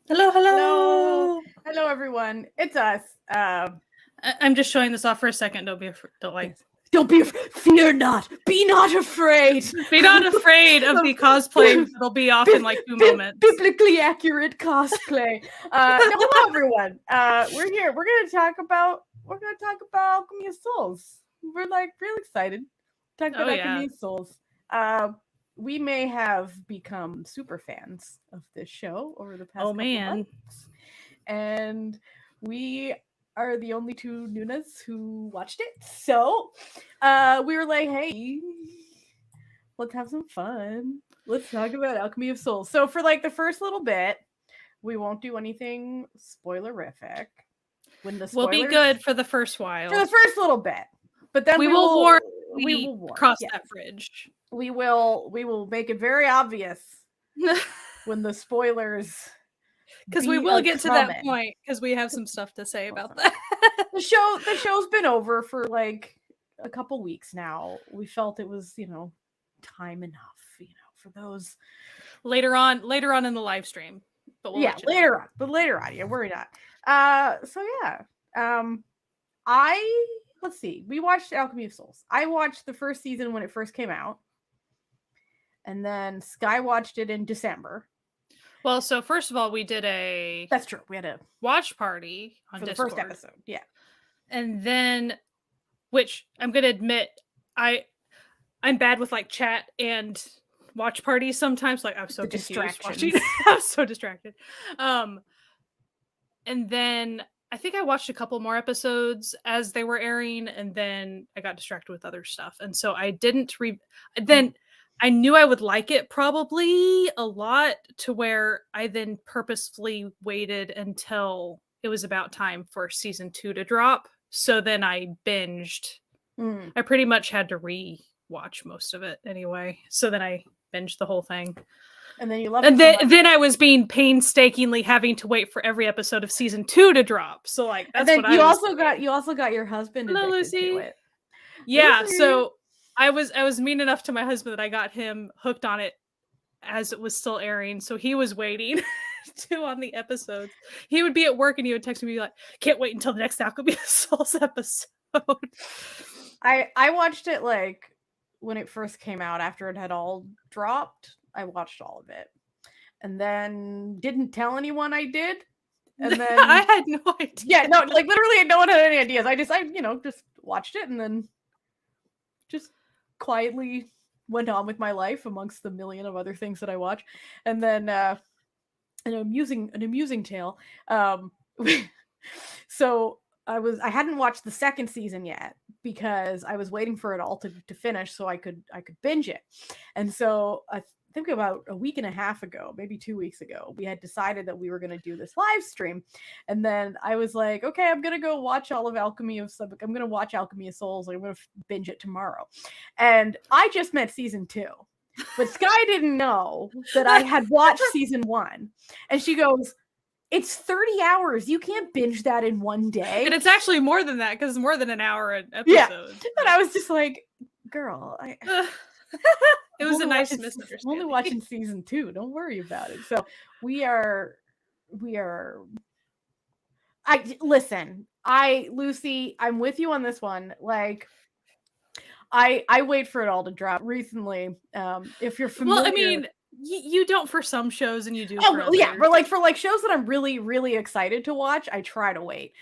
Hello, Hello, hello. hello, everyone. It's us. I'm just showing this off for a second. Don't Yes. Don't be fear not. Be not afraid. be not afraid of the cosplay. It'll be off in like 2 moments. Biblically accurate cosplay. No, hello, everyone. We're here. We're gonna talk about Alchemy of Souls. We're like real excited to talk about Oh yeah. Alchemy of Souls. Uh, we may have become super fans of this show over the past Oh couple man. months, and we are the only two Nunas who watched it. So we were like, hey, let's have some fun. Let's talk about Alchemy of Souls. So for like the first little bit, we won't do anything spoilerific. When the We'll be spoilers good for the first for the while. first little bit, but then We will warn we we will warn. cross Yes, that bridge. we will make it very obvious when the spoilers Because we be will a get to that coming. point because we have some stuff to say about that. The show's been over for like a couple weeks now. We felt it was, time enough, for those. later on in the live stream. But we'll Yeah, let you know. later on, yeah, worry not. So yeah. I let's see. We watched Alchemy of Souls. I watched the first season when it first came out. And then Sky watched it in December. Well, so first of all, we did a That's true. We had a watch party on for the Discord. first episode. Yeah. And then, which I'm gonna admit, I'm bad with like chat and watch parties sometimes. Like I'm so The confused distractions. watching. I'm so distracted. And then I think I watched a couple more episodes as they were airing, and then I got distracted with other stuff, and so I didn't then I knew I would like it probably a lot, to where I then purposefully waited until it was about time for season 2 to drop. So then I binged. I pretty much had to re-watch most of it anyway. So then I binged the whole thing. And then you love And it so much. then I was being painstakingly having to wait for every episode of season 2 to drop. So like that's And then what I was you also got your husband Hello, addicted to Lucy. it. Yeah, Lucy. so I was mean enough to my husband that I got him hooked on it as it was still airing. So he was waiting to on the episodes. He would be at work and he would text me like, "Can't wait until the next Alchemy of Souls episode." I watched it like when it first came out after it had all dropped. I watched all of it. And then didn't tell anyone I did. And then I had no idea. Yeah, no, like literally no one had any ideas. I just watched it and then just quietly went on with my life amongst the million of other things that I watch. And then an amusing tale. So I hadn't watched the second season yet because I was waiting for it all to finish so I could binge it. And so I think about a week and a half ago, maybe 2 weeks ago, we had decided that we were going to do this live stream. And then I was like, okay, I'm going to go watch all of I'm going to watch Alchemy of Souls. I'm going to binge it tomorrow. And I just met season 2. But Sky didn't know that I had watched season 1. And she goes, it's 30 hours. You can't binge that in one day. And it's actually more than that because it's more than an hour an episode. Yeah. And I was just like, girl, it was a nice misunderstanding. I'm only watching season 2. Don't worry about it. So we are Lucy, I'm with you on this one. Like I wait for it all to drop recently. If you're familiar. Well, I mean, you don't for some shows and you do for others. Yeah, but like for like shows that I'm really really excited to watch, I try to wait.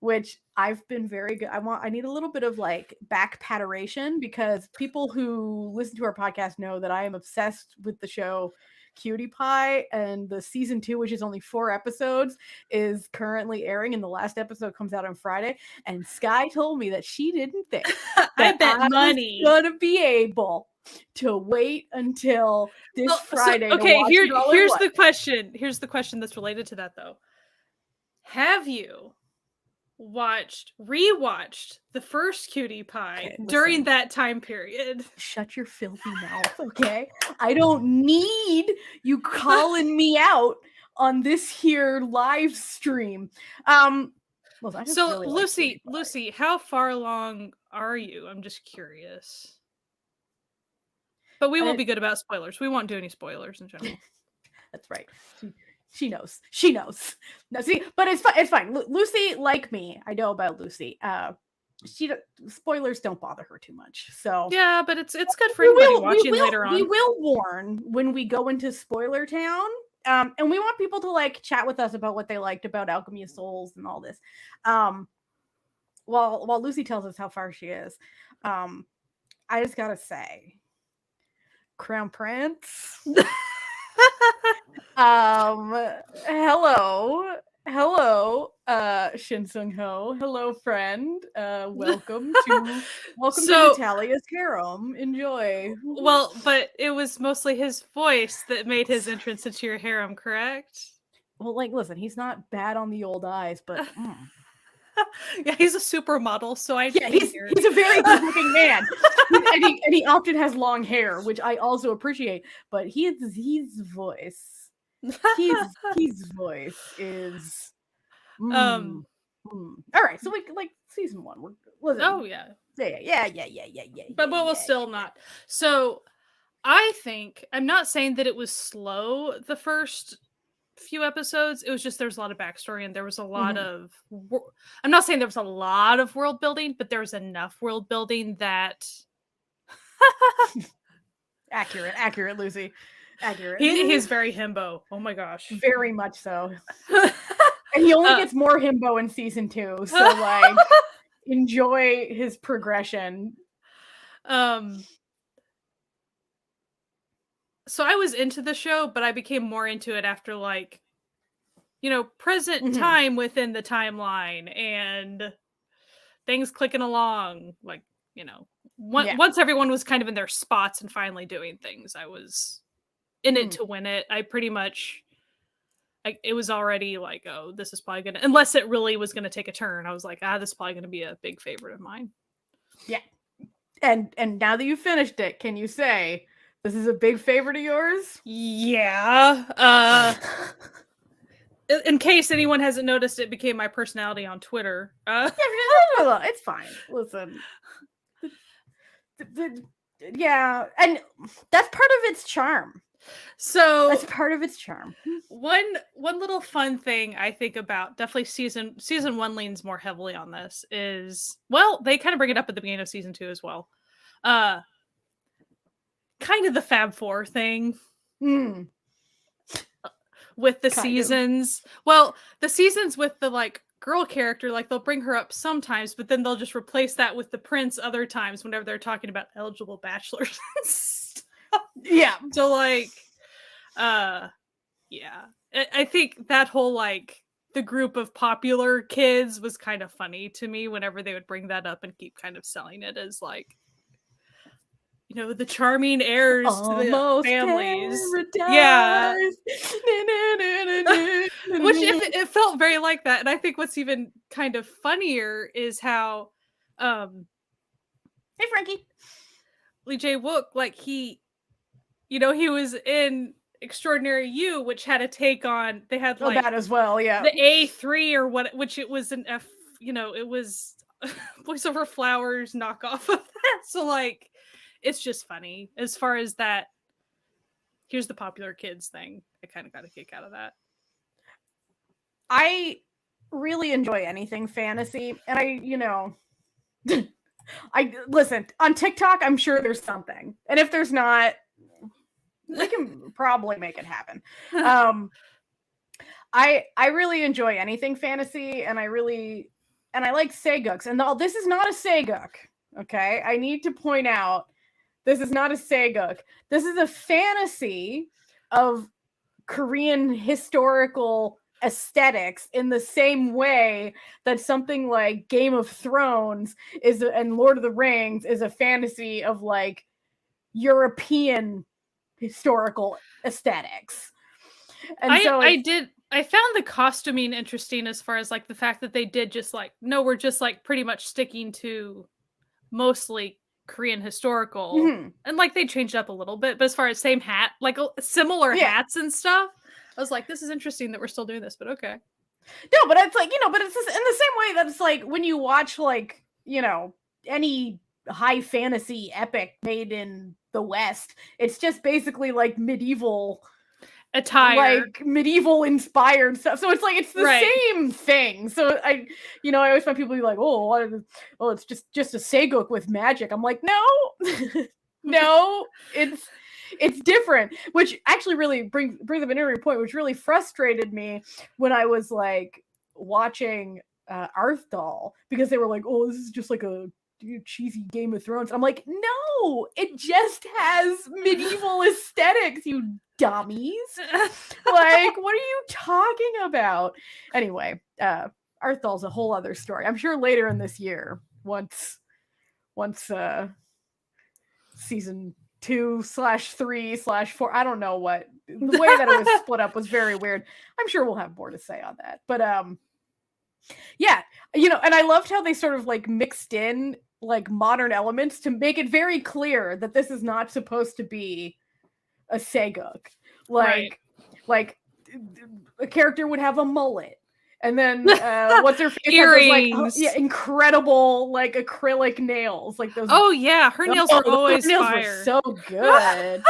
Which I've been very good. I need a little bit of like back patteration because people who listen to our podcast know that I am obsessed with the show Cutie Pie, and the season 2, which is only 4 episodes, is currently airing, and the last episode comes out on Friday. And Sky told me that she didn't think I bet money was gonna be able to wait until this Friday. Okay, here's the question. Here's the question that's related to that though. Have you rewatched the first Cutie Pie during that time period? Shut your filthy mouth, okay? I don't need you calling me out on this here live stream. So Lucy, how far along are you? I'm just curious. But we will be good about spoilers. We won't do any spoilers in general. That's right. She knows. She knows. No, see, but it's fine. It's fine. Lucy, like me, I know about Lucy. Spoilers don't bother her too much. So yeah, but it's good for anybody watching later on. We will warn when we go into spoiler town. And we want people to like chat with us about what they liked about Alchemy of Souls and all this. While Lucy tells us how far she is, I just gotta say, Crown Prince. Hello, Shin Sung Ho. Hello, friend. Welcome to Natalia's harem. Enjoy. Well, but it was mostly his voice that made his entrance into your harem, correct? Well, like, listen, he's not bad on the old eyes, but yeah, he's a supermodel, so he's a very good-looking man, and he often has long hair, which I also appreciate. But his voice, his voice is. All right, so like season 1. Oh yeah. But we'll still not. So I think I'm not saying that it was slow the first few episodes. It was just there's a lot of backstory and there was a lot of I'm not saying there was a lot of world building, but there was enough world building that accurate Lucy, accurate. He's very himbo. Oh my gosh, very much so. And he only gets more himbo in season 2, so like enjoy his progression. So I was into the show, but I became more into it after, like, present time within the timeline and things clicking along. Like, once everyone was kind of in their spots and finally doing things, I was in it to win it. I pretty much, it was already like, oh, this is probably gonna, unless it really was gonna take a turn, I was like, this is probably gonna be a big favorite of mine. Yeah. And now that you finished it, can you say this is a big favorite of yours? Yeah. In case anyone hasn't noticed, it became my personality on Twitter. It's fine. Listen. Yeah, and that's part of its charm. So that's part of its charm. One little fun thing I think about, definitely season 1 leans more heavily on this, is, well, they kind of bring it up at the beginning of season 2 as well. Kind of the Fab Four thing. With the seasons. Well, the seasons with the like girl character, like they'll bring her up sometimes, but then they'll just replace that with the prince other times whenever they're talking about eligible bachelors. Yeah. So like, yeah. I think that whole like the group of popular kids was kind of funny to me whenever they would bring that up and keep kind of selling it as like, the charming heirs to the families. Yeah. Which it felt very like that. And I think what's even kind of funnier is how hey Frankie. Lee Jae Wook, like he was in Extraordinary You, which had a take on, they had like that as well, yeah. The A3 or what, which it was an F, it was Voice Over Flowers knockoff of that. So like, it's just funny as far as that. Here's the popular kids thing. I kind of got a kick out of that. I really enjoy anything fantasy, and I listen on TikTok. I'm sure there's something, and if there's not, we can probably make it happen. I really enjoy anything fantasy, and I like Saegooks, and this is not a Saegook. Okay, I need to point out. This is not a Saegook. This is a fantasy of Korean historical aesthetics in the same way that something like Game of Thrones and Lord of the Rings is a fantasy of like European historical aesthetics. And I found the costuming interesting as far as like the fact that they did just like, no, we're just like pretty much sticking to mostly Korean historical, and like they changed up a little bit, but as far as same hat, like similar hats and stuff, I was like, this is interesting that we're still doing this, but okay. No, but it's like, but it's just in the same way that it's like when you watch like, any high fantasy epic made in the West, it's just basically like medieval attire. like medieval inspired stuff. So it's like it's the same thing. So I always find people be like, it's just a Segook with magic. I'm like, no, no, it's different. Which actually really brings up an interesting point, which really frustrated me when I was like watching Arthdal, because they were like, oh, this is just like a cheesy Game of Thrones. I'm like, no, it just has medieval aesthetics, you dummies. Like, what are you talking about? Anyway, Arthdal's a whole other story. I'm sure later in this year, once season 2/3/4, I don't know what, the way that it was split up was very weird. I'm sure we'll have more to say on that. But yeah, and I loved how they sort of like mixed in like modern elements to make it very clear that this is not supposed to be a Segook. Like a character would have a mullet, and then what's her face earrings, had those, like incredible like acrylic nails, like those. Oh yeah, her nails were always nails fire. were so good.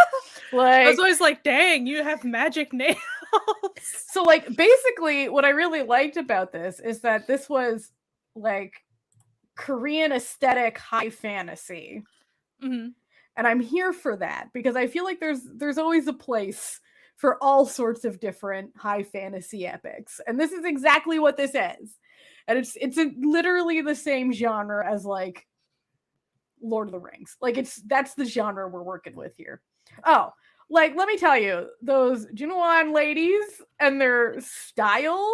Like, I was always like, dang, you have magic nails. So like basically what I really liked about this is that this was like Korean aesthetic high fantasy. Mm-hmm. And I'm here for that, because I feel like there's always a place for all sorts of different high fantasy epics. And this is exactly what this is. And it's literally the same genre as like Lord of the Rings. Like that's the genre we're working with here. Oh, like, let me tell you, those Junoan ladies and their style,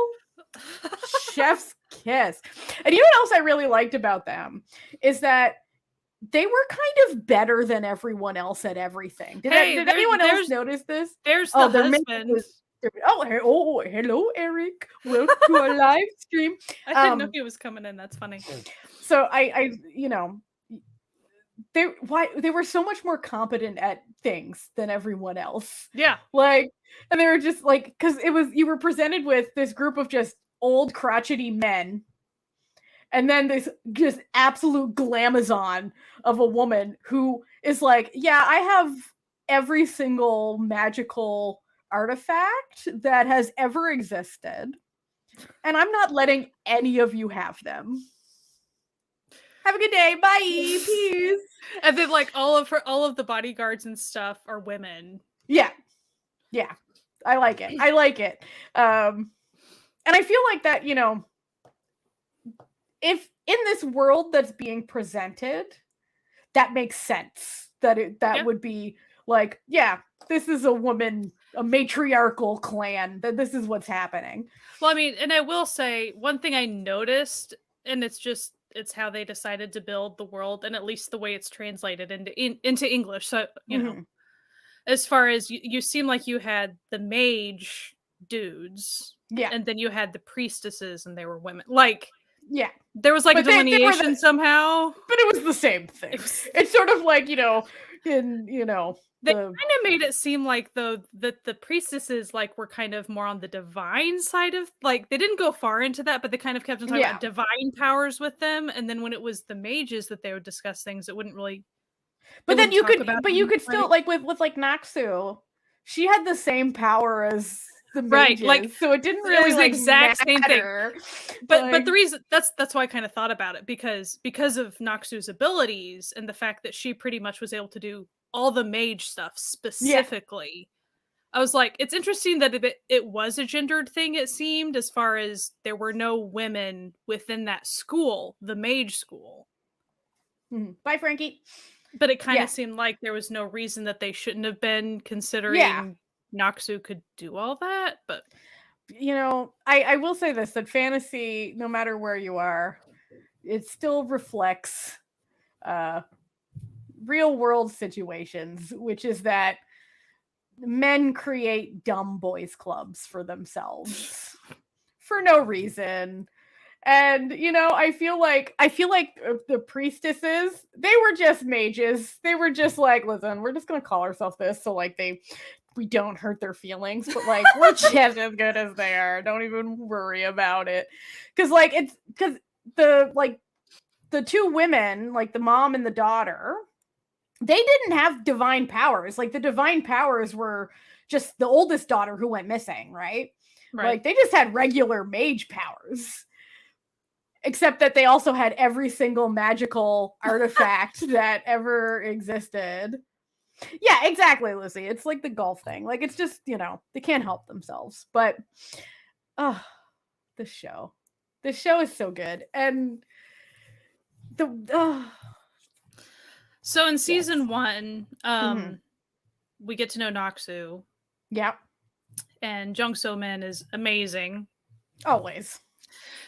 chef's kiss. And you know what else I really liked about them is that they were kind of better than everyone else at everything. Did anyone else notice this? There's the husband. Hello, Eric. Welcome to our live stream. I didn't know he was coming in. That's funny. So I they were so much more competent at things than everyone else. Yeah. Like, and they were just like, because you were presented with this group of just old crotchety men, and then this just absolute glamazon of a woman who is like, yeah, I have every single magical artifact that has ever existed, and I'm not letting any of you have them. Have a good day. Bye. Peace. And then like all of the bodyguards and stuff are women. Yeah. Yeah. I like it. And I feel like that, if in this world that's being presented, that makes sense. That would be like, yeah, this is a matriarchal clan, that this is what's happening. Well, I mean, and I will say one thing I noticed, and it's how they decided to build the world, and at least the way it's translated into English. So, know, as far as you seem like you had the mage dudes, yeah, and then you had the priestesses, and they were women. Like, yeah, there was like a delineation somehow, but it was the same thing. It's sort of like they kind of made it seem like though that the priestesses like were kind of more on the divine side of, like, they didn't go far into that, but they kind of kept on talking about divine powers with them. And then when it was the mages that they would discuss things, it wouldn't really. But then you could still like with like Naksu, she had the same power as the mages, right? Like, so it didn't really the exact same thing. But the reason that's why I kind of thought about it, because of Naksu's abilities and the fact that she pretty much was able to do all the mage stuff specifically. I was like, it's interesting that it was a gendered thing, it seemed, as far as there were no women within that school, the mage school. Bye, Frankie. But it kind of seemed like there was no reason that they shouldn't have been, considering Naksu could do all that. But I will say this, that fantasy, no matter where you are, it still reflects real world situations, which is that men create dumb boys clubs for themselves for no reason. And I feel like the priestesses, they were just mages. They were just like, listen, we're just gonna call ourselves this, so like we don't hurt their feelings, but like we're just as good as they are. Don't even worry about it. Because the two women, like the mom and the daughter, they didn't have divine powers. Like, the divine powers were just the oldest daughter who went missing, right? Right. Like, they just had regular mage powers. Except that they also had every single magical artifact that ever existed. Yeah, exactly, Lucy. It's like the golf thing. Like, it's just, they can't help themselves. But, this show is so good. And so in season 1, we get to know Noxu. Yeah. And Jung So Min is amazing. Always.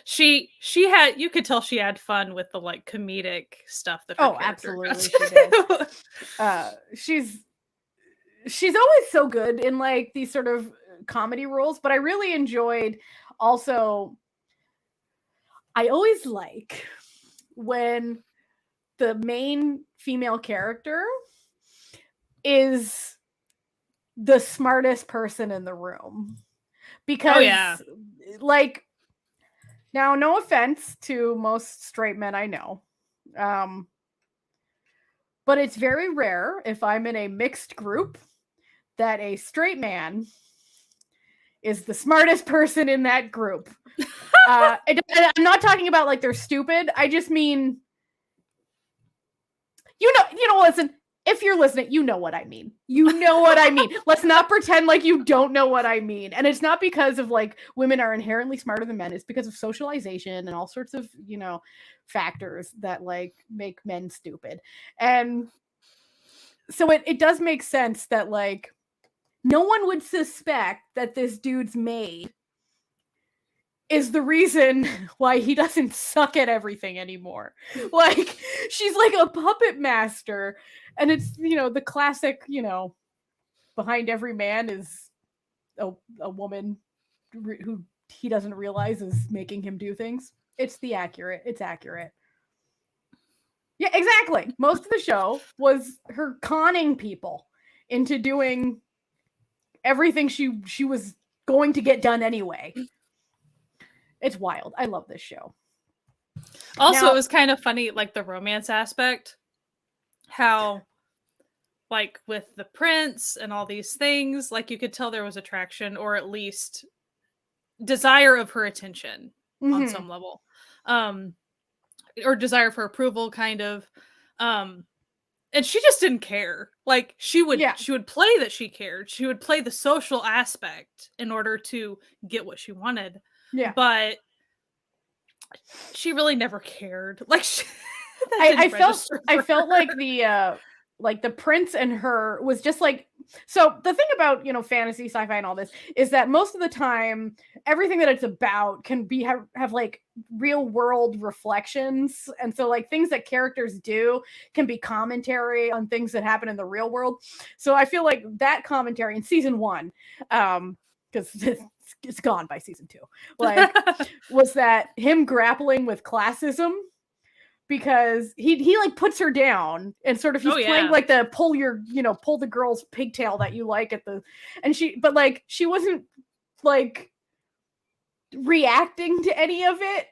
She had, you could tell she had fun with the like comedic stuff that her absolutely does. She did. She's always so good in like these sort of comedy roles, but I really enjoyed also, I always like when the main female character is the smartest person in the room. Because like, now, no offense to most straight men I know, but it's very rare if I'm in a mixed group that a straight man is the smartest person in that group. I'm not talking about like they're stupid. I just mean, listen, if you're listening, you know what I mean. You know what I mean. Let's not pretend like you don't know what I mean. And it's not because of like women are inherently smarter than men. It's because of socialization and all sorts of, factors that like make men stupid. And so it does make sense that like no one would suspect that this dude's maid is the reason why he doesn't suck at everything anymore. Like, she's like a puppet master. And it's, the classic, behind every man is a woman who he doesn't realize is making him do things. It's accurate. Yeah, exactly. Most of the show was her conning people into doing everything she was going to get done anyway. It's wild. I love this show. Also, it was kind of funny, like the romance aspect, how like with the prince and all these things, like you could tell there was attraction or at least desire of her attention on some level, or desire for approval, kind of. And she just didn't care. Like she would play that she cared. She would play the social aspect in order to get what she wanted. Yeah, but she really never cared. Like I felt like the prince and her was just like, so the thing about fantasy, sci-fi, and all this is that most of the time everything that it's about can be have like real world reflections, and so like things that characters do can be commentary on things that happen in the real world. So I feel like that commentary in season 1, because it's gone by season 2, like was that him grappling with classism, because he like puts her down and sort of he's playing like the pull the girl's pigtail that you like but she wasn't like reacting to any of it,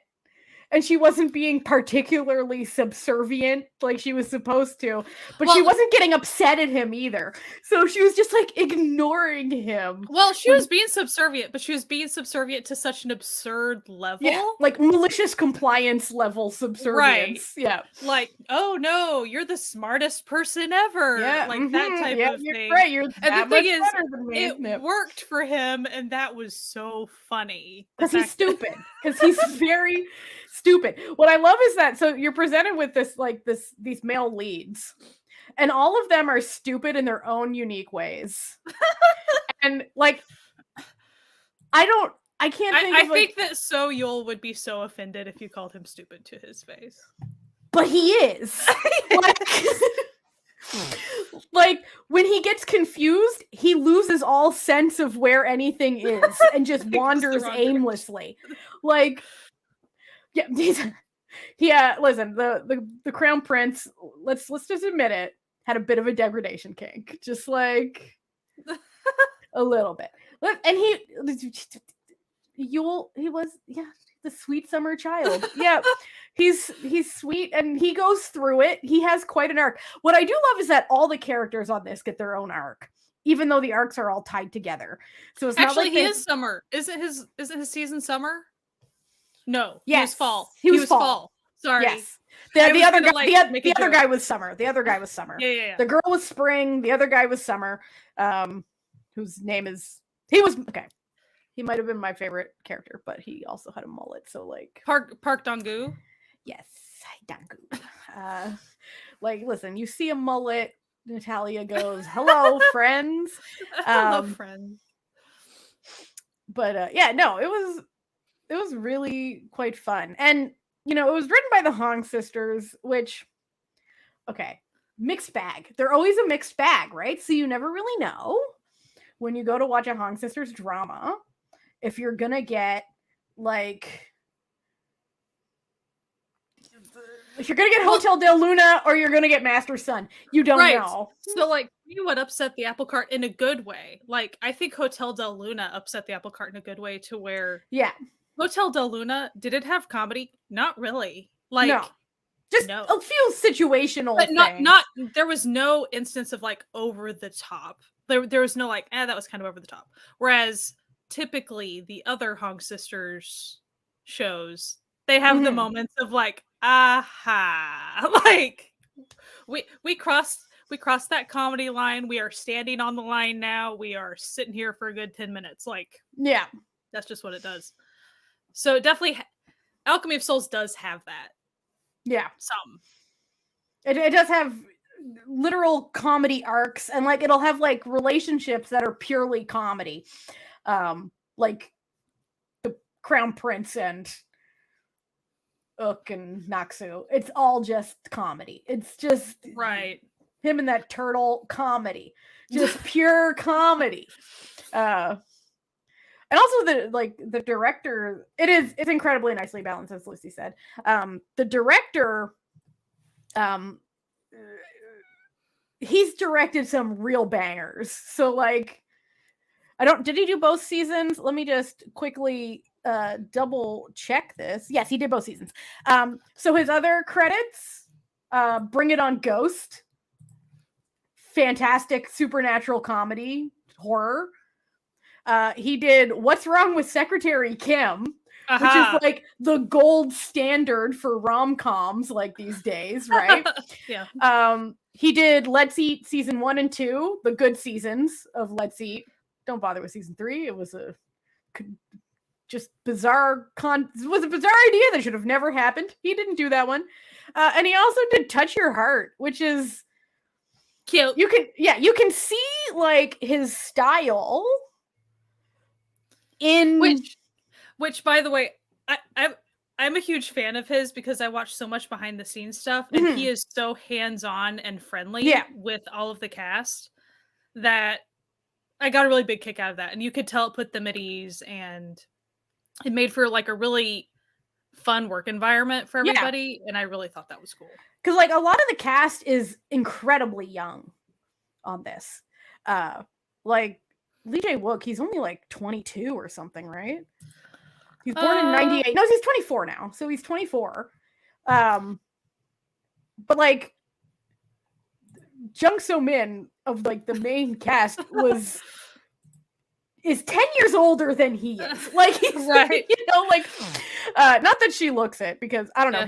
and she wasn't being particularly subservient like she was supposed to, but she wasn't getting upset at him either. So she was just like ignoring him. Well, she was being subservient, but she was being subservient to such an absurd level. Yeah, like malicious compliance level subservience. Right. Yeah. Like, oh no, you're the smartest person ever. Yeah. Like that type of thing. Right. You're and the thing is, it worked for him, and that was so funny. Because he's stupid. Because he's very stupid. What I love is that, so you're presented with these male leads, and all of them are stupid in their own unique ways. And like, I think that So Yul would be so offended if you called him stupid to his face. But he is. Like when he gets confused, he loses all sense of where anything is and just wanders aimlessly. Like, yeah, listen, the crown prince, let's just admit it, had a bit of a degradation kink, just like a little bit. And he was the sweet summer child. Yeah, he's sweet and he goes through it. He has quite an arc. What I do love is that all the characters on this get their own arc. even though the arcs are all tied together. So it's Actually, not like he is summer. Isn't his season summer? No, he was yes, fall. he was fall. Sorry. Yes. The other guy, like, the other guy was summer. The other guy was summer. Yeah. The girl was spring. The other guy was summer. Whose name is okay. He might have been my favorite character, but he also had a mullet. So like Park Dong-gu. Yes, Dong-gu. Like, listen, you see a mullet, Natalia goes, "Hello, friends." Hello, friends. But yeah, no, it was really quite fun, and it was written by the Hong sisters, which, okay, mixed bag. They're always a mixed bag, right? So you never really know when you go to watch a Hong sisters drama if you're gonna get like. If you're gonna get Hotel Del Luna or you're gonna get Master Sun, you don't know. So like, what upset the apple cart in a good way? Like, I think Hotel Del Luna upset the apple cart in a good way to where Hotel Del Luna, did it have comedy? Not really. Like, no. Just a few situational but things. Not there was no instance of like over the top. There was no like, that was kind of over the top. Whereas typically the other Hong sisters shows, they have the moments of like, aha, like we crossed that comedy line. We are standing on the line now. We are sitting here for a good 10 minutes. Like, yeah, that's just what it does. So definitely Alchemy of Souls does have that. Yeah. Some. It does have literal comedy arcs, and like it'll have like relationships that are purely comedy. Like the Crown Prince and Ook and Naksu. It's all just comedy. It's just right. Him and that turtle comedy. Just pure comedy. And also the director, it's incredibly nicely balanced, as Lucy said. The director, he's directed some real bangers. So like, did he do both seasons? Let me just quickly double check this. Yes, he did both seasons. So his other credits, Bring It On Ghost, fantastic supernatural comedy horror. He did What's Wrong with Secretary Kim, which is like the gold standard for rom-coms like these days, right? Yeah. He did Let's Eat season 1 and 2, the good seasons of Let's Eat. Don't bother with season 3. It was a just bizarre it was a bizarre idea that should have never happened. He didn't do that one. And he also did Touch Your Heart, which is cute. You can see like his style in which by the way, I'm a huge fan of his because I watch so much behind the scenes stuff, and he is so hands-on and friendly with all of the cast that I got a really big kick out of that. And you could tell it put them at ease, and it made for like a really fun work environment for everybody. And I really thought that was cool. Because like a lot of the cast is incredibly young on this. Like Lee Jae-wook, he's only like 22 or something, right? He's born in 98. No, he's 24 now. So he's 24. But like Jung So-min of like the main cast is 10 years older than he is. Like he's right. Like not that she looks it, because I don't know.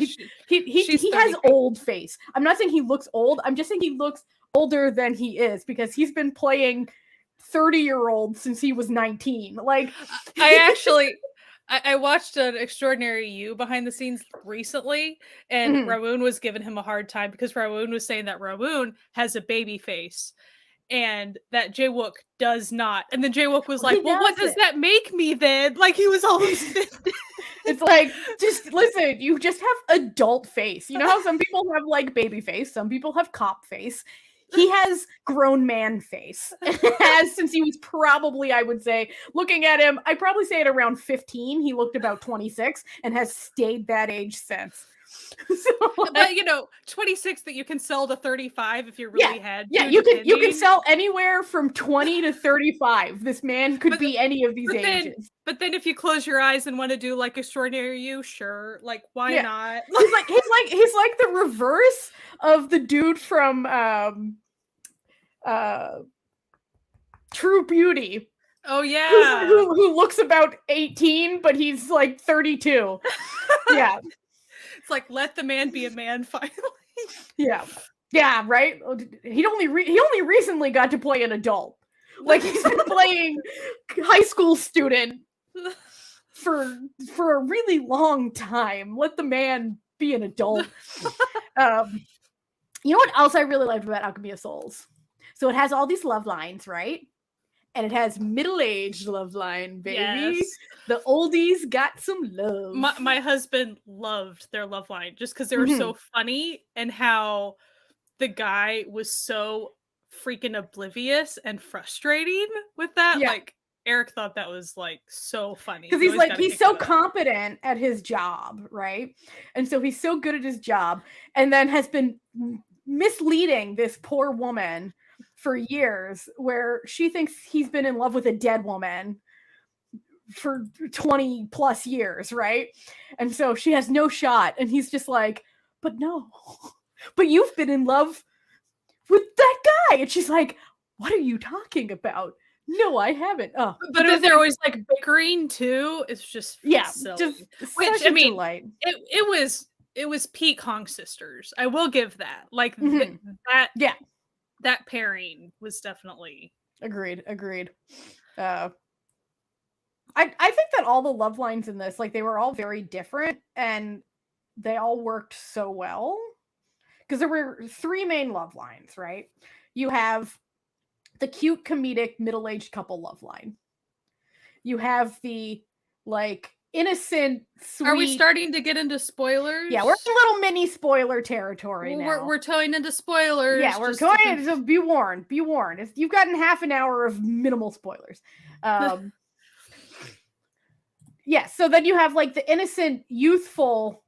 He has old face. I'm not saying he looks old. I'm just saying he looks older than he is because he's been playing 30-year-old since he was 19. Like I watched an Extraordinary You behind the scenes recently, and Rawoon was giving him a hard time because Rawoon was saying that Rawoon has a baby face and that Jae-wook does not. And then Jae-wook was like, well, what does that make me then? Like, he was always 50. It's like, just listen, you just have adult face. You know how some people have like baby face, some people have cop face. He has grown man face. Has since he was probably, I would say, looking at him, I'd probably say at around 15, he looked about 26 and has stayed that age since. So, but 26 that you can sell to 35 if you really had. Yeah, you can sell anywhere from 20 to 35. This man could be any of these ages. But then if you close your eyes and want to do like Extraordinary You, sure, like why not? He's like the reverse of the dude from True Beauty. Oh yeah. Who looks about 18, but he's like 32. Yeah. It's like, let the man be a man finally. Yeah. Yeah, right? He only recently got to play an adult. Like, he's been playing high school student for a really long time. Let the man be an adult. You know what else I really liked about Alchemy of Souls? So it has all these love lines, right? And it has middle-aged love line, baby. Yes. The oldies got some love. My husband loved their love line just because they were so funny, and how the guy was so freaking oblivious and frustrating with that. Yeah. Like, Eric thought that was like so funny. Because he's so competent at his job, right? And so he's so good at his job, and then has been misleading this poor woman for years, where she thinks he's been in love with a dead woman for 20 plus years, right? And so she has no shot, and he's just like, but no, but you've been in love with that guy. And she's like, what are you talking about? No, I haven't. Oh, but then they're always like bickering too. It's just silly. Just which, I mean, it was peak Honk Sisters. I will give that. Like that pairing was definitely agreed. I think that all the love lines in this, like, they were all very different, and they all worked so well. Because there were 3 main love lines, right? You have the cute, comedic, middle-aged couple love line. You have the, like, innocent, sweet... Are we starting to get into spoilers? Yeah, we're in little mini spoiler territory now. We're towing into spoilers. Yeah, we're going so be warned. Be warned. You've gotten half an hour of minimal spoilers. Yeah, so then you have, like, the innocent, youthful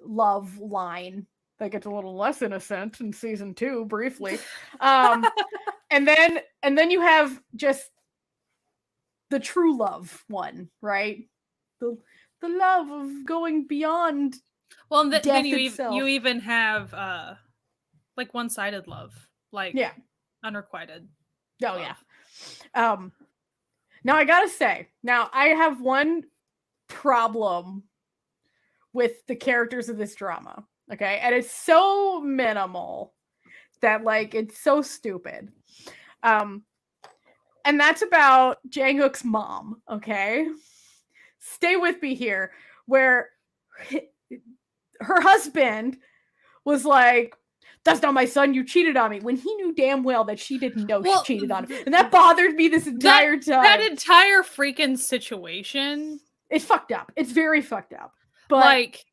love line that gets a little less innocent in season 2 briefly. And then you have just the true love one, right? The love of going beyond. Well, and then you even have like one-sided love, like unrequited. Oh love. Yeah. Now I gotta say, I have one problem with the characters of this drama, okay? And it's so minimal that, like, it's so stupid. And that's about Jang-hook's mom, okay? Stay with me here, where her husband was like, that's not my son, you cheated on me, when he knew damn well that she didn't know she cheated on him. And that bothered me this entire time. That entire freaking situation. It's fucked up. It's very fucked up. But, like,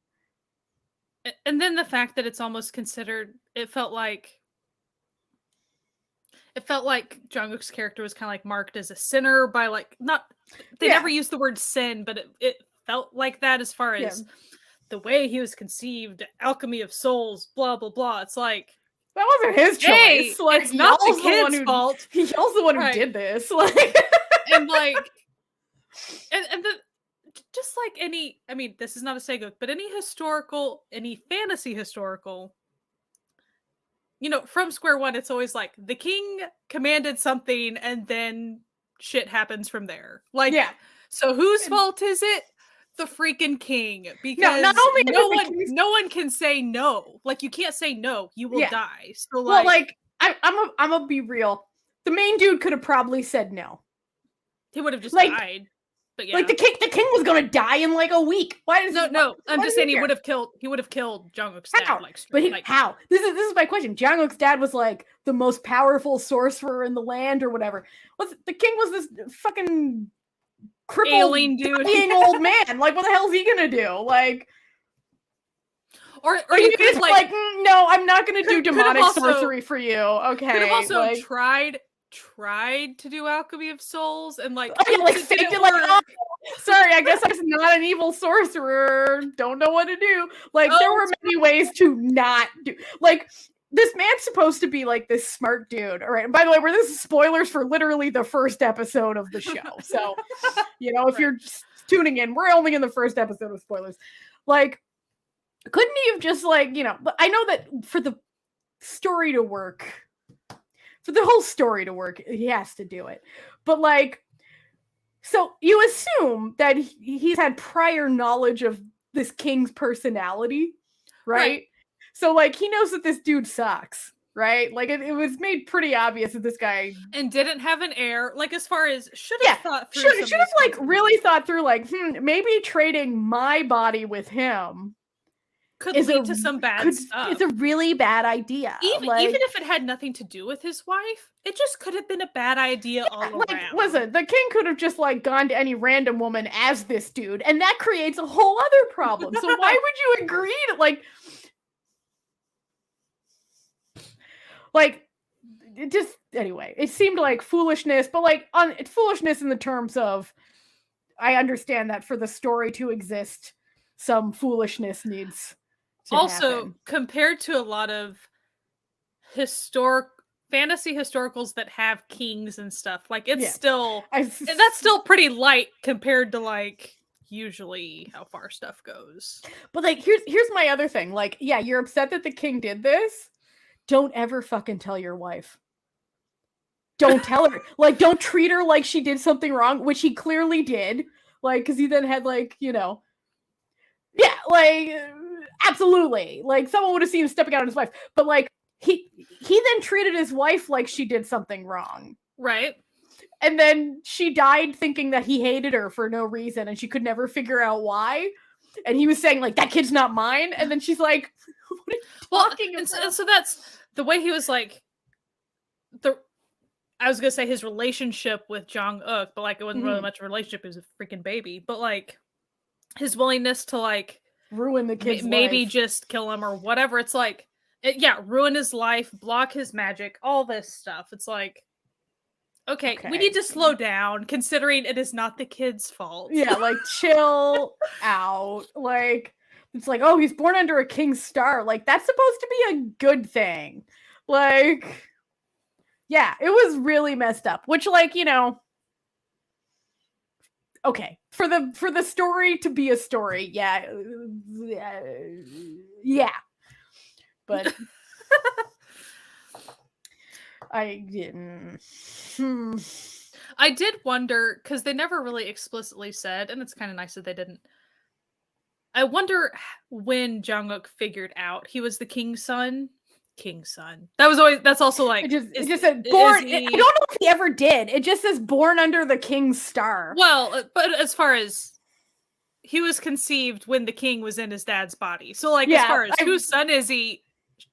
and then the fact that it's almost considered, it felt like Jungkook's character was kind of like marked as a sinner by, like, they never used the word sin, but it felt like that as far as the way he was conceived, Alchemy of Souls, blah blah blah. It's like, that wasn't his choice. Hey, like, it's not the kid's fault. He's the one who did this. Like, and like, and the just like any, I mean, this is not a Sego, but any fantasy historical, you know, from square one, it's always like the king commanded something and then shit happens from there. Like, so whose fault is it? The freaking king. Because not only no one can say no. Like, you can't say no, you will die. So, like, well, like, I'm gonna be real. The main dude could have probably said no. He would have just died. But yeah. Like, the king was gonna die in like a week. Why does I'm just saying he would have killed Jungkook's dad. How? This is my question. Jungkook's dad was like the most powerful sorcerer in the land or whatever. The king was this fucking crippled ailing dude, old man. Like, what the hell is he gonna do? Like, or you could like, no, I'm not gonna do demonic sorcery for you. Okay. Could have also tried to do Alchemy of Souls and like faked it like, oh, sorry, I guess I'm not an evil sorcerer. Don't know what to do. Like, there were many ways to not do. Like, this man's supposed to be like this smart dude. All right. And by the way, this is spoilers for literally the first episode of the show. So, you know, if you're just tuning in, we're only in the first episode of spoilers. Like, couldn't he have just, like, you know, but I know that for the story to work, for the whole story to work, he has to do it. But like, so you assume that he's had prior knowledge of this king's personality, right? So like, he knows that this dude sucks, right? Like, it was made pretty obvious that this guy and didn't have an heir. Like, as far as should have thought through, should have like really thought through, like, maybe trading my body with him could lead to some bad stuff. It's a really bad idea. Even if it had nothing to do with his wife, it just could have been a bad idea all around. Listen, the king could have just like gone to any random woman as this dude, and that creates a whole other problem. So why would you agree to like it just, anyway, it seemed like foolishness, but like it's foolishness in the terms of, I understand that for the story to exist, some foolishness needs to happen. Compared to a lot of fantasy historicals that have kings and stuff, like, it's still that's still pretty light compared to like usually how far stuff goes. But like, here's my other thing. Like, yeah, you're upset that the king did this. Don't ever fucking tell your wife. Don't tell her. Like, don't treat her like she did something wrong, which he clearly did. Like, because he then had, like, you know, yeah, like, absolutely. Like, someone would have seen him stepping out on his wife. But like, he then treated his wife like she did something wrong. Right. And then she died thinking that he hated her for no reason, and she could never figure out why. And he was saying, like, that kid's not mine. And then she's like, what are you talking about? And so that's the way he was like, I was gonna say his relationship with Jong-uk, but like, it wasn't really much of a relationship. He was a freaking baby. But like, his willingness to like ruin the kid's maybe life. Just kill him or whatever. It's like, ruin his life, block his magic, all this stuff. It's like, okay, we need to slow down, considering it is not the kid's fault. Yeah, like, chill out. Like, it's like, oh, he's born under a king's star. Like, that's supposed to be a good thing. Like, yeah, it was really messed up. Which, like, you know, okay, for the story to be a story, yeah. But I didn't. I did wonder, because they never really explicitly said, and it's kind of nice that they didn't. I wonder when Jong-uk figured out he was the king's son. That's also like, it just said born. I don't know if he ever did. It just says born under the king's star. Well, but as far as he was conceived when the king was in his dad's body, so like, as far as whose son is he,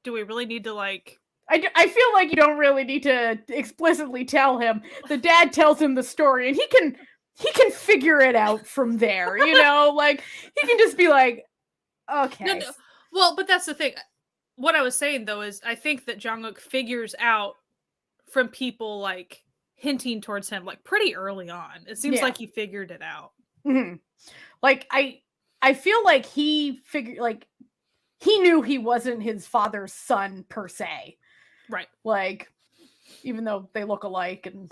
do we really need to like? I feel like you don't really need to explicitly tell him. The dad tells him the story, and he can figure it out from there. You know, like, he can just be like, okay. No. Well, but that's the thing. What I was saying, though, is I think that Jong-uk figures out from people like hinting towards him like pretty early on. It seems like he figured it out. Mm-hmm. Like, I feel like he figured, like, he knew he wasn't his father's son per se. Right. Like, even though they look alike, and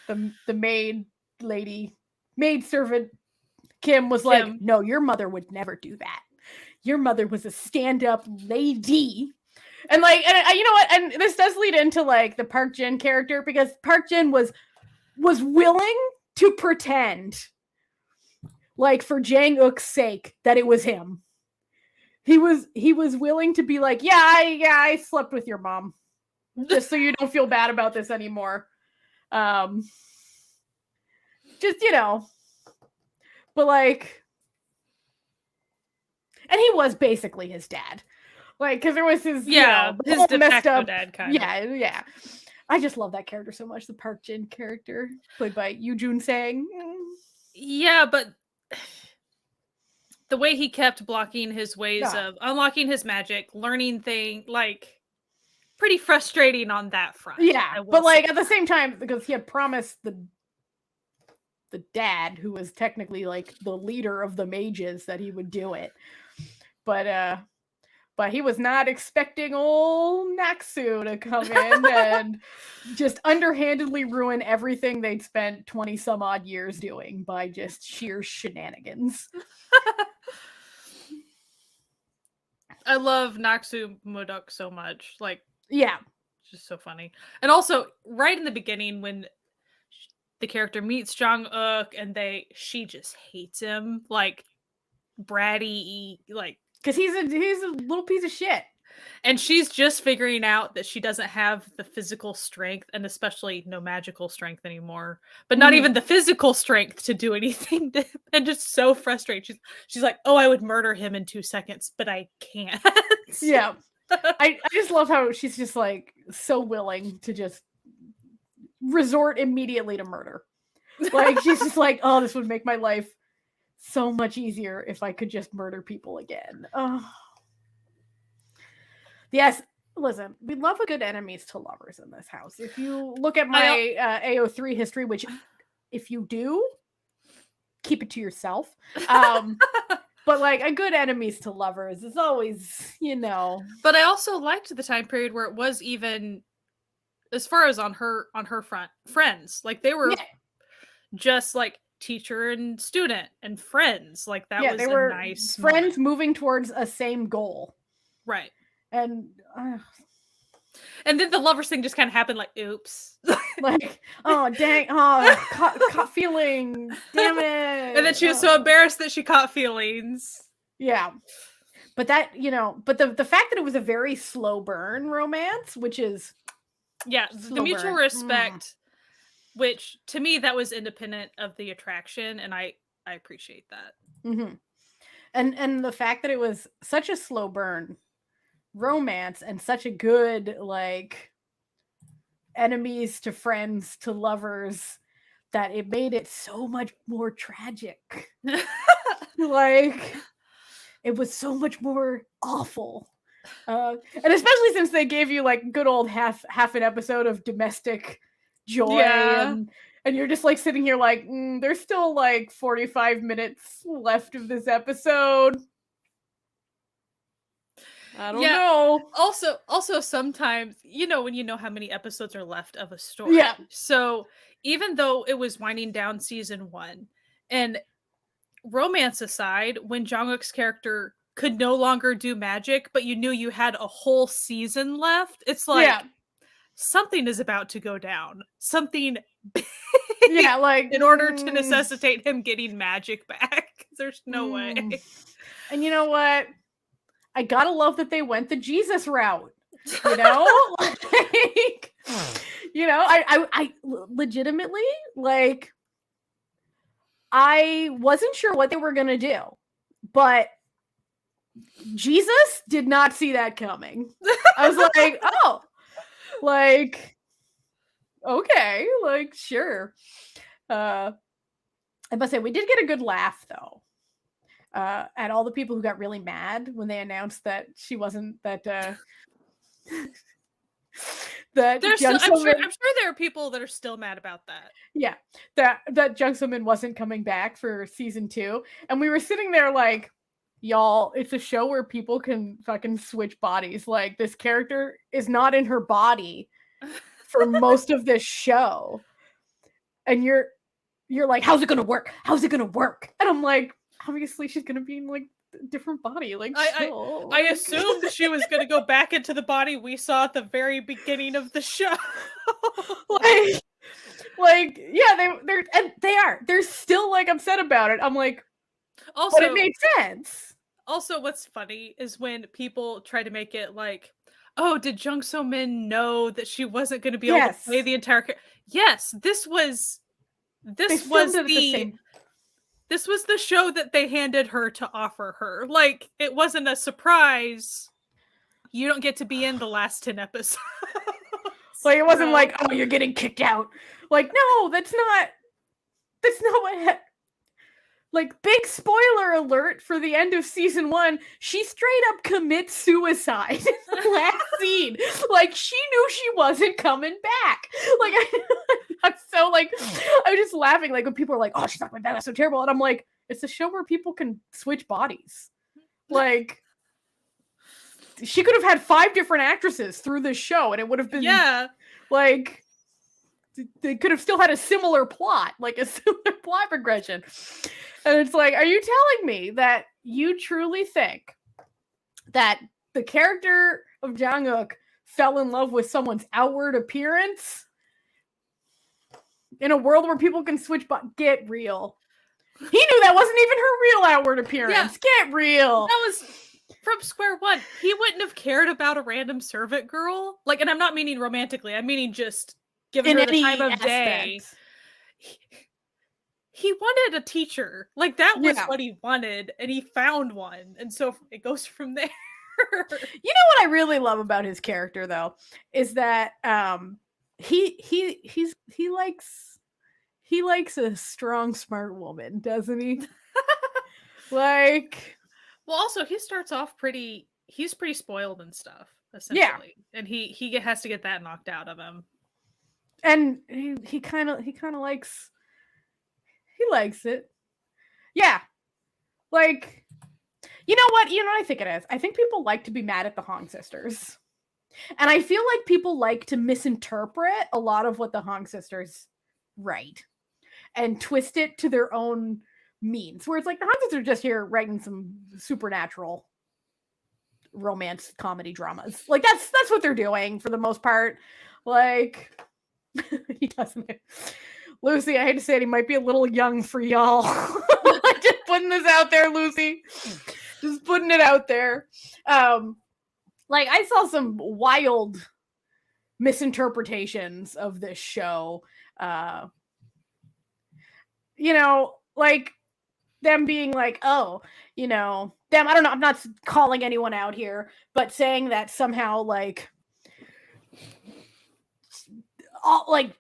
the maid servant Kim was like, no, your mother would never do that. Your mother was a stand-up lady. And like, and you know what? And this does lead into like the Park Jin character, because Park Jin was willing to pretend, like, for Jang-uk's sake, that it was him. He was willing to be like, I slept with your mom, just so you don't feel bad about this anymore. Just, you know, but like, and he was basically his dad, like, because there was his his de messed facto up dad kind of. Yeah. I just love that character so much, the Park Jin character played by Yoo Jun Sang. Yeah, but the way he kept blocking his ways of unlocking his magic, learning things, like, pretty frustrating on that front. Yeah, but like, at the same time, because he had promised the dad, who was technically like the leader of the mages, that he would do it. But he was not expecting old Naksu to come in and just underhandedly ruin everything they'd spent 20 some odd years doing by just sheer shenanigans. I love Naksu Mudok so much. Like, Yeah. Just so funny. And also, right in the beginning, when the character meets Jong-uk and she just hates him, like bratty, like, Because he's a little piece of shit. and she's just figuring out that she doesn't have the physical strength, and especially no magical strength anymore, but not even the physical strength to do anything, and just so frustrated. She's like, oh, I would murder him in 2 seconds, but I can't. Yeah. I just love how she's just like so willing to just resort immediately to murder. Like she's just like, oh, this would make my life so much easier if I could just murder people again. Oh. Yes, listen, we love a good enemies to lovers in this house. If you look at my AO3 history, which if you do, keep it to yourself. But like a good enemies to lovers is always, But I also liked the time period where it was even, as far as on her front, friends. Like they were just like teacher and student and friends. Like that was they were nice friends moving towards a same goal. Right. And then the lovers thing just kind of happened, like, oops. Like, oh, dang, oh, caught feelings, damn it. And then she was so embarrassed that she caught feelings. Yeah. But that, but the fact that it was a very slow burn romance, which is... Yeah, the mutual respect, which, to me, that was independent of the attraction, and I appreciate that. Mm-hmm. And the fact that it was such a slow burn romance and such a good, like, enemies to friends to lovers, that it made it so much more tragic. Like, it was so much more awful. And especially since they gave you like good old half an episode of domestic joy, and you're just like sitting here like, there's still like 45 minutes left of this episode. I don't know. Also sometimes, when you know how many episodes are left of a story. Yeah. So even though it was winding down season 1, and romance aside, when Jong-uk's character could no longer do magic, but you knew you had a whole season left, it's like something is about to go down. Something big. Yeah, like in order to necessitate him getting magic back. There's no way. And you know what? I gotta love that they went the Jesus route. Like, I legitimately, like, I wasn't sure what they were gonna do, but Jesus did not see that coming. I was like, oh, like, okay, like, sure. I must say, we did get a good laugh, though, at all the people who got really mad when they announced that she wasn't, that I'm sure there are people that are still mad about that. Yeah, that Jung So-min wasn't coming back for season 2, and we were sitting there like, y'all, it's a show where people can fucking switch bodies. Like, this character is not in her body for most of this show, and you're like, how's it gonna work? How's it gonna work? And I'm like, obviously she's gonna be in like a different body. Like, I assumed she was gonna go back into the body we saw at the very beginning of the show. like yeah, they're still like upset about it. I'm like, also, but it made sense. Also, what's funny is when people try to make it like, oh, did Jung So-min know that she wasn't going to be able to play the entire character? Yes, this was the show that they handed her to offer her. Like, it wasn't a surprise. You don't get to be in the last 10 episodes. Like, it wasn't like, oh, you're getting kicked out. Like, no, that's not what. Like, big spoiler alert for the end of season 1, she straight up commits suicide in the last scene. Like, she knew she wasn't coming back. Like, I'm so, like, I'm just laughing, like, when people are like, oh, she's not coming back, that's so terrible. And I'm like, it's a show where people can switch bodies. Like, she could have had 5 different actresses through this show, and it would have been, like, they could have still had a similar plot, like a similar plot progression. And it's like, are you telling me that you truly think that the character of Jang-uk fell in love with someone's outward appearance in a world where people can switch, but get real. He knew that wasn't even her real outward appearance. Yeah. Get real. That was from square one. He wouldn't have cared about a random servant girl. Like, and I'm not meaning romantically. I'm meaning just given her the time of day. He wanted a teacher. Like, that was what he wanted, and he found one. And so it goes from there. You know what I really love about his character, though, is that he likes a strong, smart woman, doesn't he? Like, well, also he starts off he's pretty spoiled and stuff, essentially. Yeah. And he has to get that knocked out of him. And he kind of likes it. Yeah. Like, you know what I think it is? I think people like to be mad at the Hong sisters. And I feel like people like to misinterpret a lot of what the Hong sisters write and twist it to their own means. Where it's like the Hong sisters are just here writing some supernatural romance comedy dramas. Like that's what they're doing for the most part. Like he doesn't. Lucy, I hate to say it, he might be a little young for y'all. Just putting this out there, Lucy. Just putting it out there. Like I saw some wild misinterpretations of this show. You know, like them being like, oh, you know, them, I don't know, I'm not calling anyone out here, but saying that somehow like all like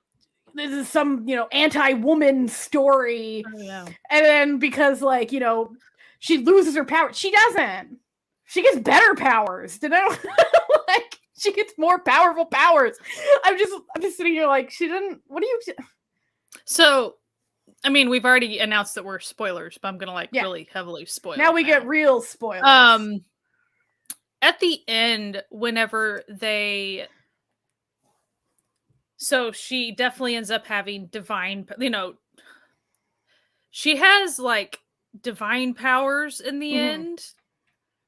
this is some, you know, anti-woman story. Oh, yeah. And then because like, you know, she loses her power. She doesn't. She gets better powers. Like she gets more powerful powers. I'm just sitting here like she didn't. What do you? So, I mean, we've already announced that we're spoilers, but I'm gonna really heavily spoil. Now we get real spoilers. At the end, whenever so she definitely ends up having divine. You know, she has like divine powers in the end,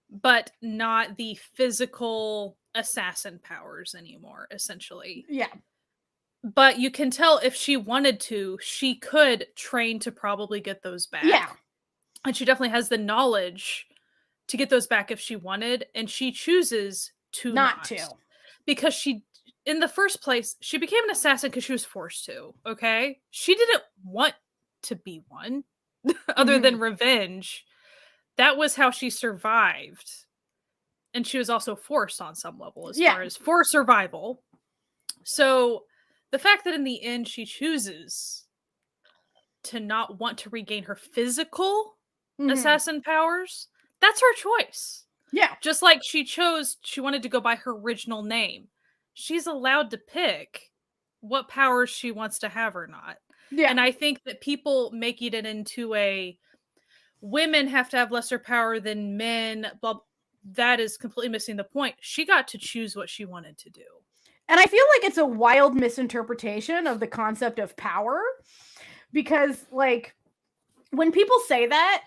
but not the physical assassin powers anymore, essentially. Yeah. But you can tell if she wanted to, she could train to probably get those back. Yeah. And she definitely has the knowledge to get those back if she wanted, and she chooses to not to. Because she, in the first place, she became an assassin because she was forced to, okay? She didn't want to be one. Other than revenge, that was how she survived. And she was also forced on some level as far as for survival. So the fact that in the end she chooses to not want to regain her physical assassin powers, that's her choice. Yeah. Just like she wanted to go by her original name. She's allowed to pick what powers she wants to have or not. Yeah. And I think that people making it into a women have to have lesser power than men, blah, that is completely missing the point. She got to choose what she wanted to do. And I feel like it's a wild misinterpretation of the concept of power because, like, when people say that,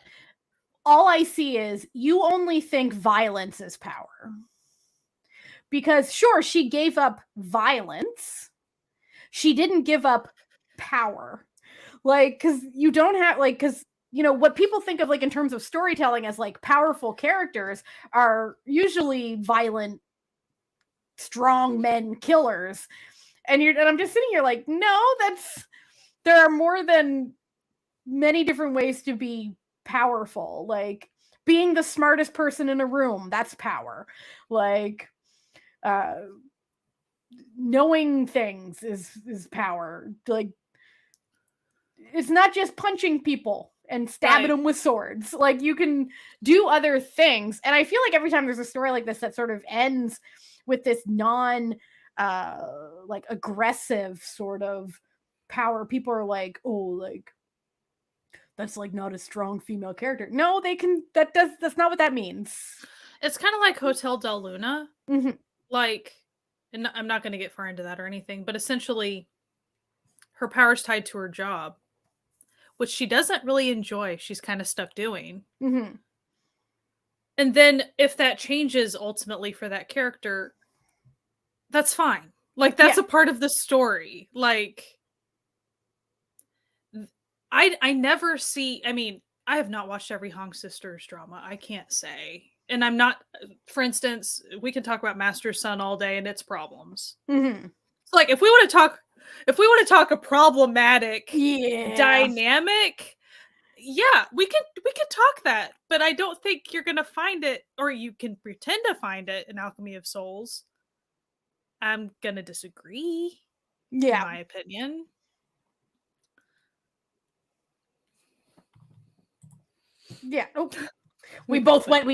all I see is you only think violence is power. Because, sure, she gave up violence. She didn't give up power. Like, because you don't have, like, because, you know, what people think of, like, in terms of storytelling as, like, powerful characters are usually violent, strong men killers. And I'm just sitting here like, no, there are more than many different ways to be powerful. Like, being the smartest person in a room, that's power. Like, knowing things is power. Like, it's not just punching people and stabbing them with swords. Like, you can do other things. And I feel like every time there's a story like this that sort of ends with this like aggressive sort of power, people are like, oh, like, that's like not a strong female character. No, that's not what that means. It's kind of like Hotel Del Luna. Like, and I'm not going to get far into that or anything, but essentially her power's tied to her job, which she doesn't really enjoy. She's kind of stuck doing. And then if that changes ultimately for that character, that's fine. Like, that's a part of the story. Like, I never see, I mean, I have not watched every Hong Sisters drama. I can't say. And I'm not, for instance, we can talk about Master Son all day and its problems. Mm-hmm. So, like, if we want to talk a problematic dynamic, yeah, we can talk that, but I don't think you're gonna find it, or you can pretend to find it in Alchemy of Souls. I'm gonna disagree. In my opinion. Yeah. Oh, we both went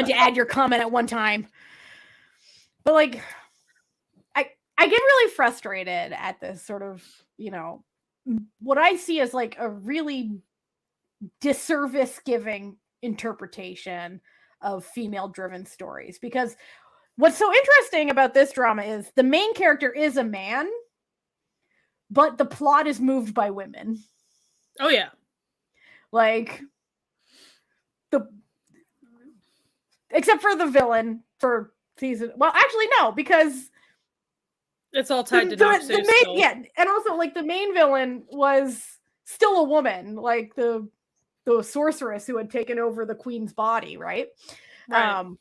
to add your comment at one time. But like, I get really frustrated at this sort of, you know, what I see as like a really disservice giving interpretation of female driven stories, because what's so interesting about this drama is the main character is a man, but the plot is moved by women. Oh yeah. Like except for the villain for season. Well, actually no, because it's all tied to the main, yeah, and also like the main villain was still a woman, like the sorceress who had taken over the queen's body, right? So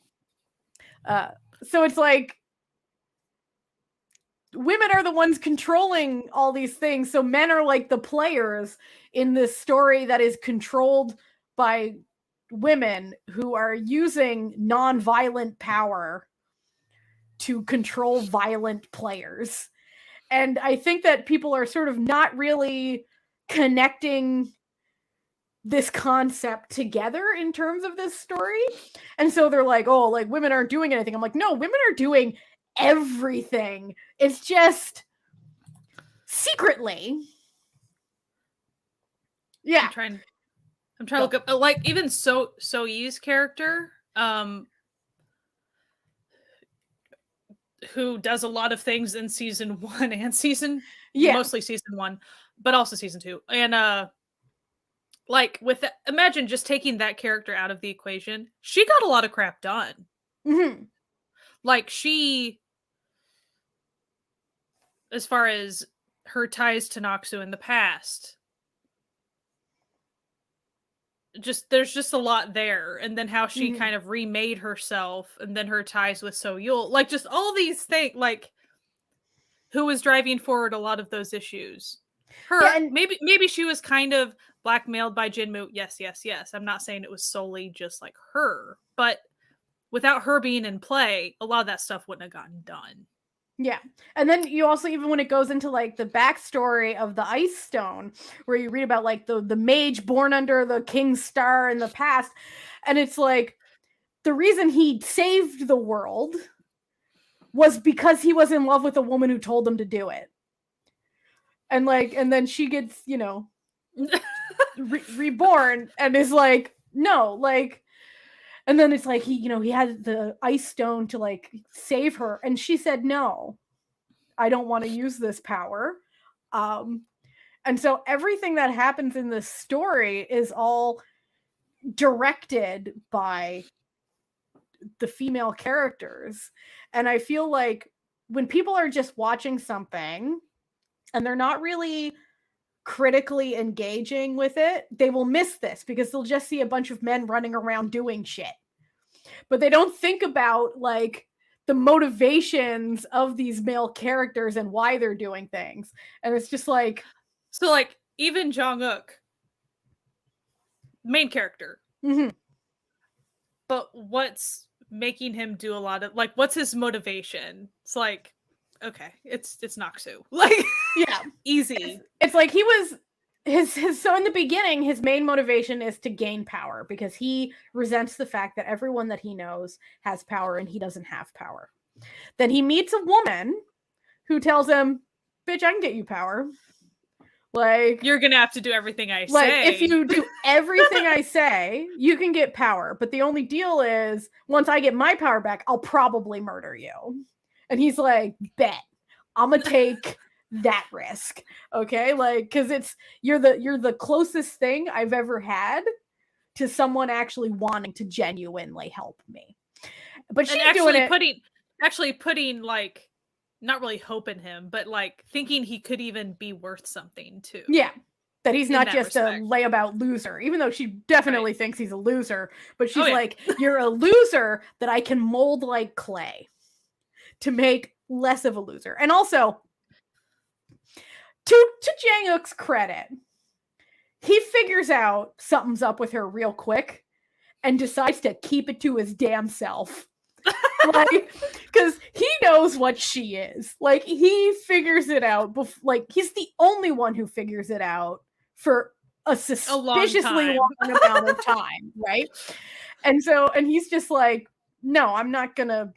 it's like women are the ones controlling all these things, so men are like the players in this story that is controlled by women who are using non-violent power to control violent players. And I think that people are sort of not really connecting this concept together in terms of this story. And so they're like, oh, like women aren't doing anything. I'm like, no, women are doing everything. It's just secretly. Yeah. I'm trying to look up, like, even So-Yi's character, who does a lot of things in season 1 and mostly season 1, but also season 2. And like, with imagine just taking that character out of the equation, she got a lot of crap done. Mm-hmm. Like, she, as far as her ties to Noxu in the past, there's just a lot there, and then how she kind of remade herself, and then her ties with So-Yul, like, just all these things, like, who was driving forward a lot of those issues. Her, and maybe she was kind of blackmailed by Jinmu. Yes. I'm not saying it was solely just like her, but without her being in play, a lot of that stuff wouldn't have gotten done. Yeah. And then you also, even when it goes into like the backstory of the Ice Stone, where you read about like the mage born under the king's star in the past, and it's like the reason he saved the world was because he was in love with a woman who told him to do it. And like, and then she gets, you know, reborn and is like, no, like, and then it's like he, you know, he had the Ice Stone to like save her, and she said, no, I don't want to use this power. And so everything that happens in this story is all directed by the female characters. And I feel like when people are just watching something and they're not really critically engaging with it, they will miss this because they'll just see a bunch of men running around doing shit. But they don't think about like the motivations of these male characters and why they're doing things. And it's just like, so like even Jong-uk, main character, but what's making him do a lot of, like, what's his motivation? It's like, okay, it's Noxu, like, yeah, easy. It's like he was his so in the beginning, his main motivation is to gain power because he resents the fact that everyone that he knows has power and he doesn't have power. Then he meets a woman who tells him, bitch, I can get you power. Like, you're gonna have to do everything I like, say. if you do everything I say, you can get power. But the only deal is, once I get my power back, I'll probably murder you. And he's like, bet. I'm gonna take that risk. Okay? Like, because you're the closest thing I've ever had to someone actually wanting to genuinely help me. But she's doing it. Actually putting like not really hope in him, but like thinking he could even be worth something too. Yeah. That he's In not that just a respect. layabout loser, even though she definitely thinks he's a loser. But she's Oh, yeah. like, you're a loser that I can mold like clay to make less of a loser. And also, to Jang-uk's credit, he figures out something's up with her real quick and decides to keep it to his damn self. Like, because he knows what she is. Like, he figures it out. Like, he's the only one who figures it out for a suspiciously long amount of time, right? And he's just like, no, I'm not gonna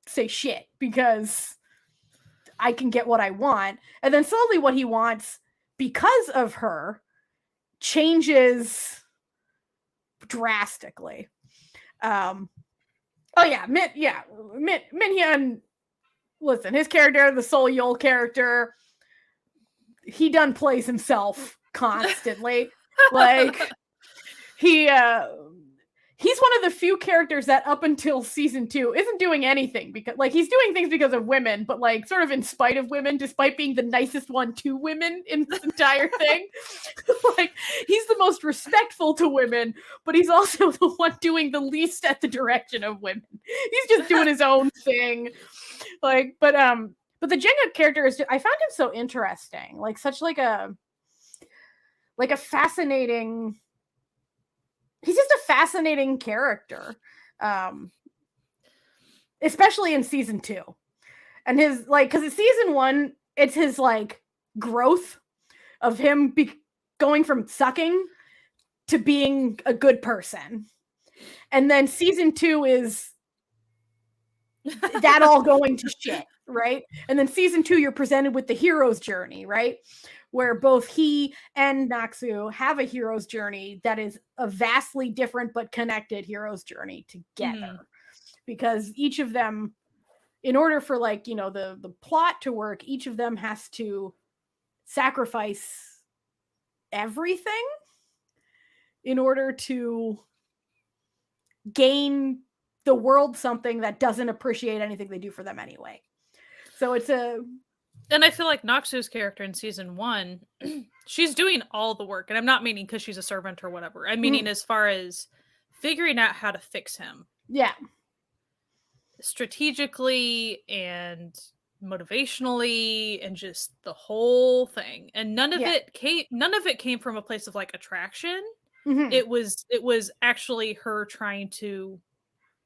say shit because I can get what I want. And then slowly what he wants because of her changes drastically. Oh yeah, Min Hyun. Listen, his character, the Sol Yul character, he done plays himself constantly. Like he's one of the few characters that up until season 2 isn't doing anything because like he's doing things because of women, but like sort of in spite of women, despite being the nicest one to women in this entire thing. Like he's the most respectful to women, but he's also the one doing the least at the direction of women. He's just doing his own thing. Like, but the Jenga character is I found him so interesting. Like such like a fascinating. He's just a fascinating character, especially in season 2. And his like, because in season 1, it's his like growth of him going from sucking to being a good person, and then season 2 is that all going to shit, right? And then season 2, you're presented with the hero's journey, right? Where both he and Naksu have a hero's journey that is a vastly different but connected hero's journey together. Because each of them, in order for like, you know, the plot to work, each of them has to sacrifice everything in order to gain the world something that doesn't appreciate anything they do for them anyway. So it's a... And I feel like Naksu's character in season 1, she's doing all the work. And I'm not meaning because she's a servant or whatever. I'm meaning as far as figuring out how to fix him. Yeah. Strategically and motivationally and just the whole thing. And none of it came from a place of like attraction. It was actually her trying to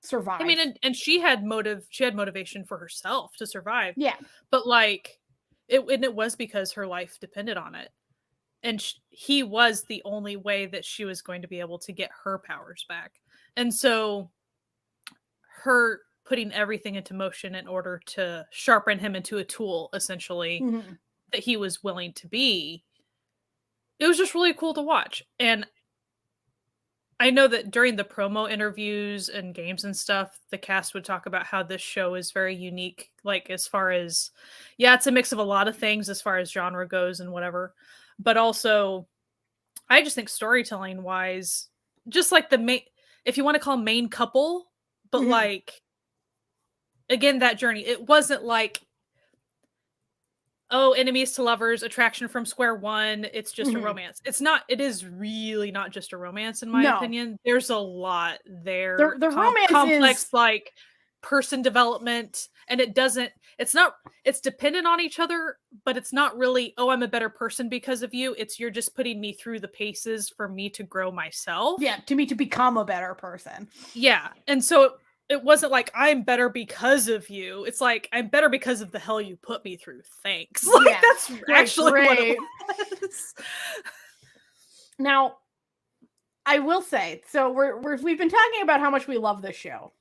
survive. I mean, and she had motivation for herself to survive. Yeah. But like it was because her life depended on it. And he was the only way that she was going to be able to get her powers back. And so her putting everything into motion in order to sharpen him into a tool, essentially, that he was willing to be, it was just really cool to watch. And I know that during the promo interviews and games and stuff, the cast would talk about how this show is very unique, like as far as, yeah, it's a mix of a lot of things as far as genre goes and whatever. But also, I just think storytelling wise, just like the main, if you want to call them main couple, but like, again, that journey, it wasn't like, oh, enemies to lovers, attraction from square one, it's just a romance. It's not, it is really not just a romance, in my opinion. There's a lot there. The romance complex, is like person development, and it's dependent on each other, but it's not really, oh, I'm a better person because of you. It's you're just putting me through the paces for me to grow myself. Yeah, to me to become a better person. Yeah. And so it wasn't like I'm better because of you. It's like I'm better because of the hell you put me through. Thanks. Like that's actually what it was. Now, I will say, so we've been talking about how much we love this show.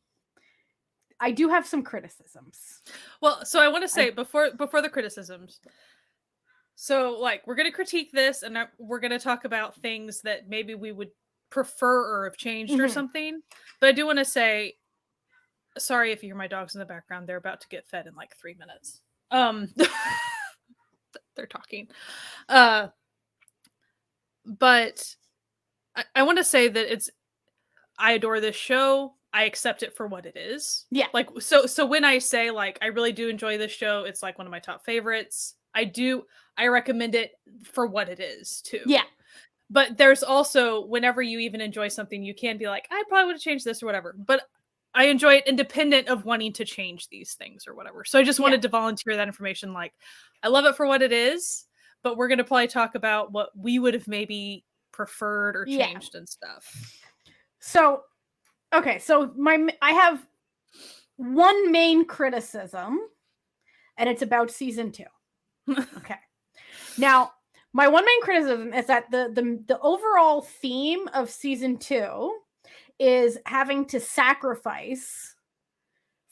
I do have some criticisms. Well, so I want to say before the criticisms. So like we're going to critique this and we're going to talk about things that maybe we would prefer or have changed or something. But I do want to say, sorry if you hear my dogs in the background. They're about to get fed in like 3 minutes. They're talking. But I want to say that I adore this show. I accept it for what it is. Yeah. Like, so when I say, like, I really do enjoy this show, it's like one of my top favorites. I recommend it for what it is too. Yeah. But there's also, whenever you even enjoy something, you can be like, I probably would have changed this or whatever. But I enjoy it independent of wanting to change these things or whatever. So I just wanted to volunteer that information. Like, I love it for what it is, but we're going to probably talk about what we would have maybe preferred or changed and stuff. So, okay. So I have one main criticism, and it's about season 2. Okay. Now, my one main criticism is that the overall theme of season 2 is having to sacrifice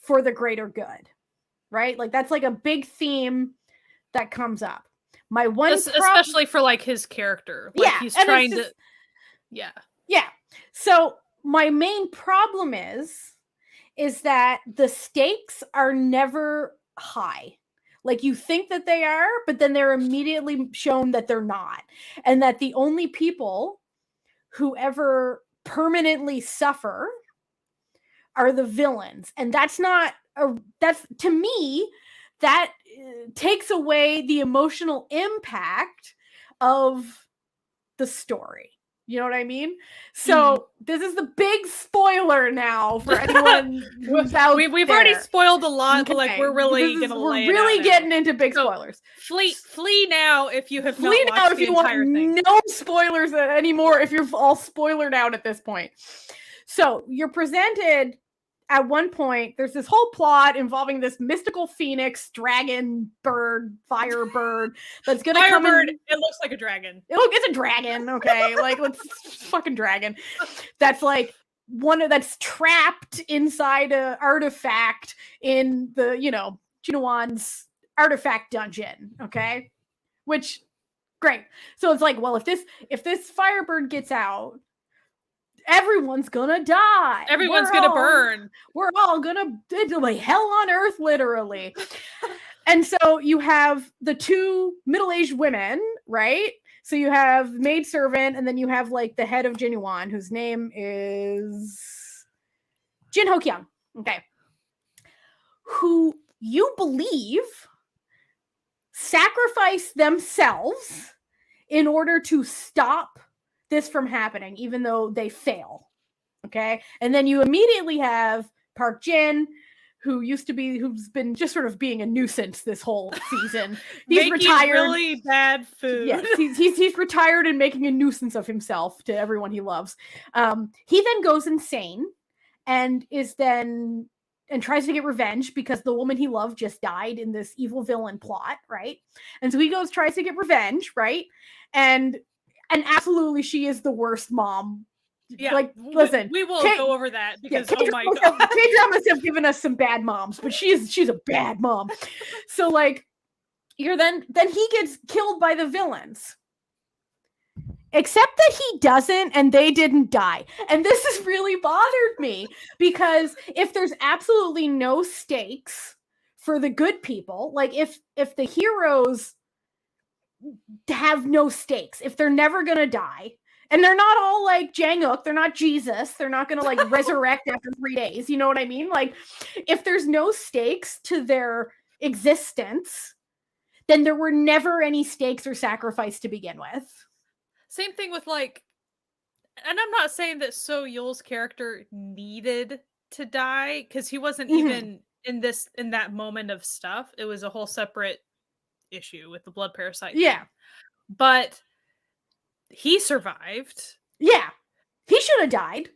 for the greater good, right? Like, that's like a big theme that comes up. My one especially for like his character. Like, he's trying to Yeah. So my main problem is that the stakes are never high. Like, you think that they are, but then they're immediately shown that they're not. And that the only people who ever permanently suffer are the villains. And that's to me, that takes away the emotional impact of the story. You know what I mean? So this is the big spoiler now for anyone who's out We've there. already spoiled a lot, but like, we're really getting into big spoilers. Flee now if you have not watched if you want no spoilers anymore. If you're all spoilered out at this point. So you're presented at one point, there's this whole plot involving this mystical phoenix, dragon, bird, fire bird that's gonna come in. It looks like a dragon. It's a dragon, okay? Like, let's fucking dragon. That's like that's trapped inside a artifact in the, Chinoan's artifact dungeon, okay? Which, great. So it's like, well, if this firebird gets out, everyone's gonna die. Everyone's gonna burn. We're all gonna, like, hell on earth, literally. And so you have the two middle-aged women, right? So you have maidservant, and then you have like the head of Jinuan, whose name is Jin Ho-kyung. Okay. Who you believe sacrifice themselves in order to stop this from happening, even though they fail. Okay. And then you immediately have Park Jin, who's been just sort of being a nuisance this whole season. He's retired. Really bad food. Yes, he's retired and making a nuisance of himself to everyone he loves. He then goes insane and tries to get revenge because the woman he loved just died in this evil villain plot, right? And so he tries to get revenge, right? And absolutely, she is the worst mom. Yeah, like, listen, we will go over that because oh my god, K-dramas have given us some bad moms, but she's a bad mom. So like, then he gets killed by the villains, except that he doesn't, and they didn't die. And this has really bothered me because if there's absolutely no stakes for the good people, like if the heroes have no stakes, if they're never gonna die, and they're not all like Jang-uk, they're not Jesus, they're not gonna like resurrect after 3 days, you know what I mean? Like, if there's no stakes to their existence, then there were never any stakes or sacrifice to begin with. Same thing with like, and I'm not saying that So Yul's character needed to die, because he wasn't even in that moment of stuff. It was a whole separate issue with the blood parasite thing. But he survived. Yeah, he should have died.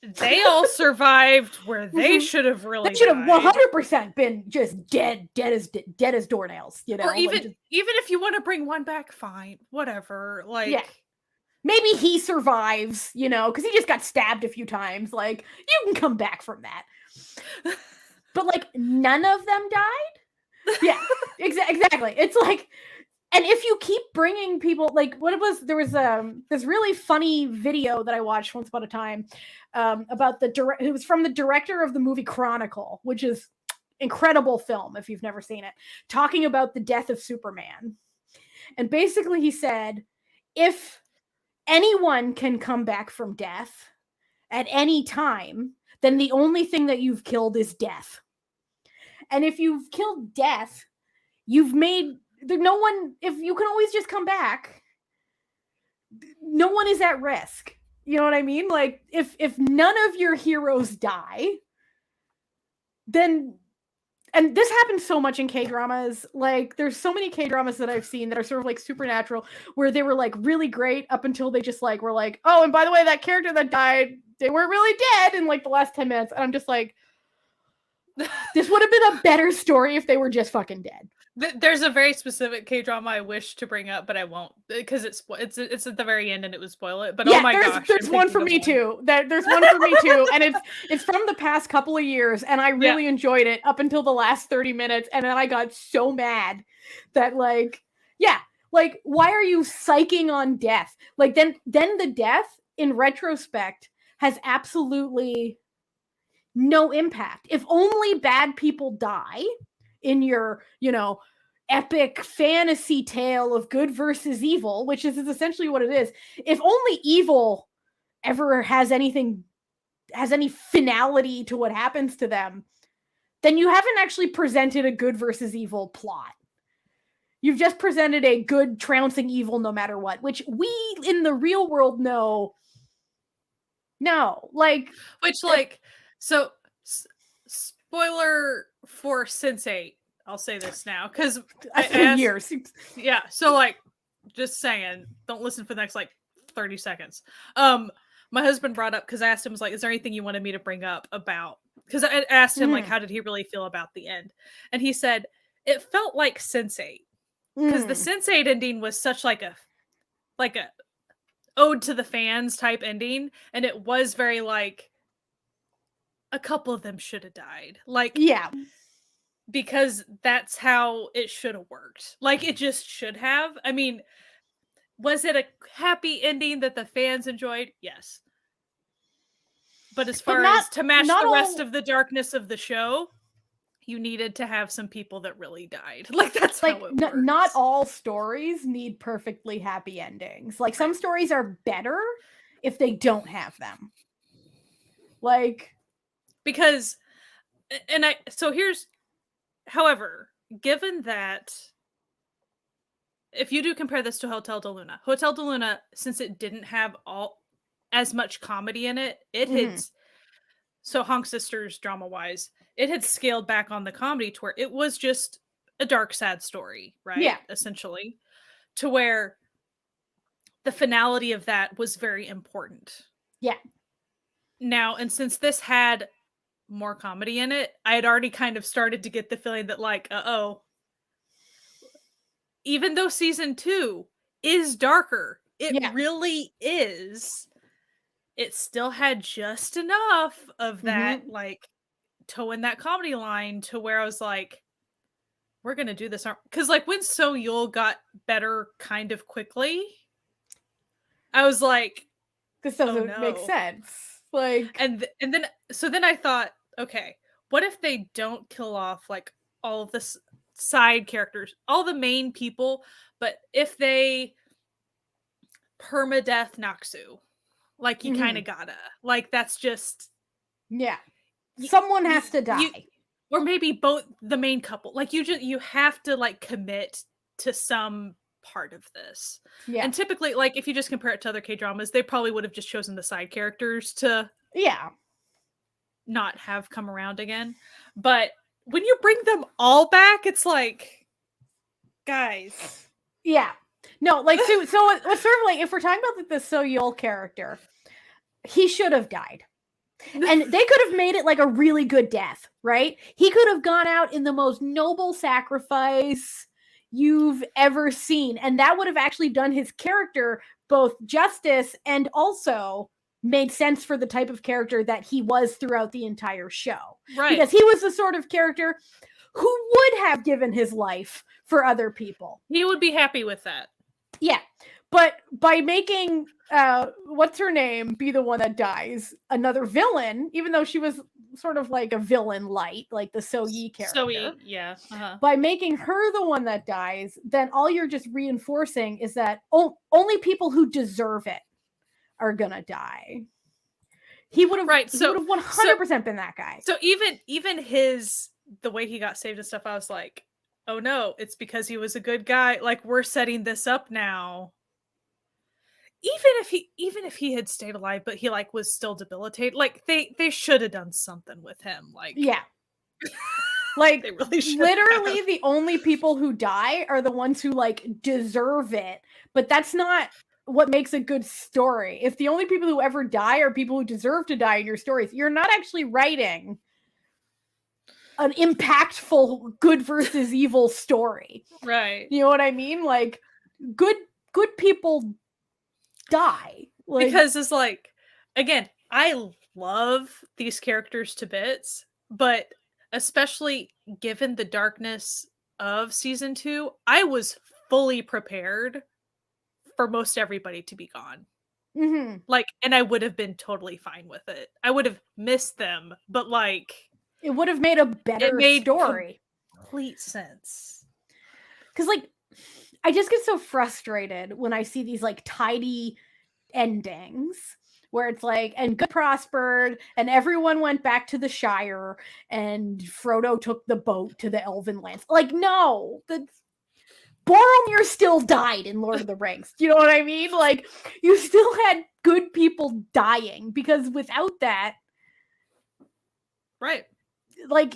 They all survived where they should have really. They should have 100% been just dead as doornails, you know. Or even if you want to bring one back, fine, whatever. Like, yeah, maybe he survives, you know, because he just got stabbed a few times. Like, you can come back from that. But like, none of them died. Yeah, exactly. It's like, and if you keep bringing people, like, there was this really funny video that I watched once upon a time about it was from the director of the movie Chronicle, which is incredible film if you've never seen it, talking about the death of Superman. And basically he said, if anyone can come back from death at any time, then the only thing that you've killed is death. And if you've killed death, you've made no one, if you can always just come back, no one is at risk. You know what I mean? Like if none of your heroes die, then, and this happens so much in K-dramas, like there's so many K-dramas that I've seen that are sort of like supernatural, where they were like really great up until they just like were like, oh, and by the way, that character that died, they weren't really dead in like the last 10 minutes. And I'm just like, this would have been a better story if they were just fucking dead. There's a very specific K-drama I wish to bring up, but I won't, because it's at the very end and it would spoil it. But yeah, oh my gosh, there's one for me too. There's one for me too, and it's from the past couple of years, and I really enjoyed it up until the last 30 minutes, and then I got so mad that like why are you psyching on death? Like then the death in retrospect has absolutely no impact. If only bad people die in your, epic fantasy tale of good versus evil, which is essentially what it is. If only evil ever has any finality to what happens to them, then you haven't actually presented a good versus evil plot. You've just presented a good trouncing evil no matter what, which we in the real world know. No, so spoiler for Sense8. I'll say this now because years. Yeah, so just saying, don't listen for the next 30 seconds. My husband brought up, because I asked him, was is there anything you wanted me to bring up about? Because I asked him how did he really feel about the end, and he said it felt like Sense8, because the Sense8 ending was such like a ode to the fans type ending, and it was very a couple of them should have died. Because that's how it should have worked. It just should have. I mean, was it a happy ending that the fans enjoyed? Yes. But as far as to match the rest of the darkness of the show, you needed to have some people that really died. That's how it works. Not all stories need perfectly happy endings. Some stories are better if they don't have them. Because, however, given that, if you do compare this to Hotel de Luna, since it didn't have as much comedy in it, it had, so Honk Sisters drama-wise, it had scaled back on the comedy to where it was just a dark, sad story, right? Yeah. Essentially. To where the finality of that was very important. Yeah. Now, and since this had more comedy in it, I had already kind of started to get the feeling that even though season 2 is darker, it really is, it still had just enough of that toe in that comedy line to where I was like, we're gonna do this, because when So Yul got better kind of quickly, I was like, this doesn't make sense. And then I thought, okay, what if they don't kill off all of the side characters, all the main people, but if they permadeath Naksu, you kind of gotta, that's just, someone has to die, or maybe both the main couple, you have to commit to some part of this. And typically, if you just compare it to other K-dramas, they probably would have just chosen the side characters to not have come around again. But when you bring them all back, it's guys. Yeah. No, so it's sort of if we're talking about the So Yul character, he should have died. And they could have made it a really good death, right? He could have gone out in the most noble sacrifice you've ever seen. And that would have actually done his character both justice and also made sense for the type of character that he was throughout the entire show. Right. Because he was the sort of character who would have given his life for other people. He would be happy with that. Yeah. But by making, what's her name, be the one that dies, another villain, even though she was sort of a villain light, the So-yi character. So-yi, yeah. By making her the one that dies, then all you're just reinforcing is that only people who deserve it are gonna die. He would have Right. he would So have 100% been that guy. so even the way he got saved and stuff, I was like, oh no, it's because he was a good guy. Like, we're setting this up now. Even if he had stayed alive, but he like was still debilitated, like they should have done something with him. Like, Yeah. Like, they really should literally have. the only people who die are the ones who like deserve it. But that's not what makes a good story. If the only people who ever die are people who deserve to die in your stories, you're not actually writing an impactful good versus evil story. Right. You know what I mean? Like, good people die. Like, Because it's like, again, I love these characters to bits, but especially given the darkness of season 2, I was fully prepared for most everybody to be gone. mhm. Like, and I would have been totally fine with it. I would have missed them, but like, It would have made a better it made story. complete sense. Because, like, I just get so frustrated when I see these like tidy endings where it's like, and good prospered, and everyone went back to the Shire, and Frodo took the boat to the Elven lands. Like, no, Boromir still died in Lord of the Rings. You know what I mean? Like, you still had good people dying, because without that, Right. like,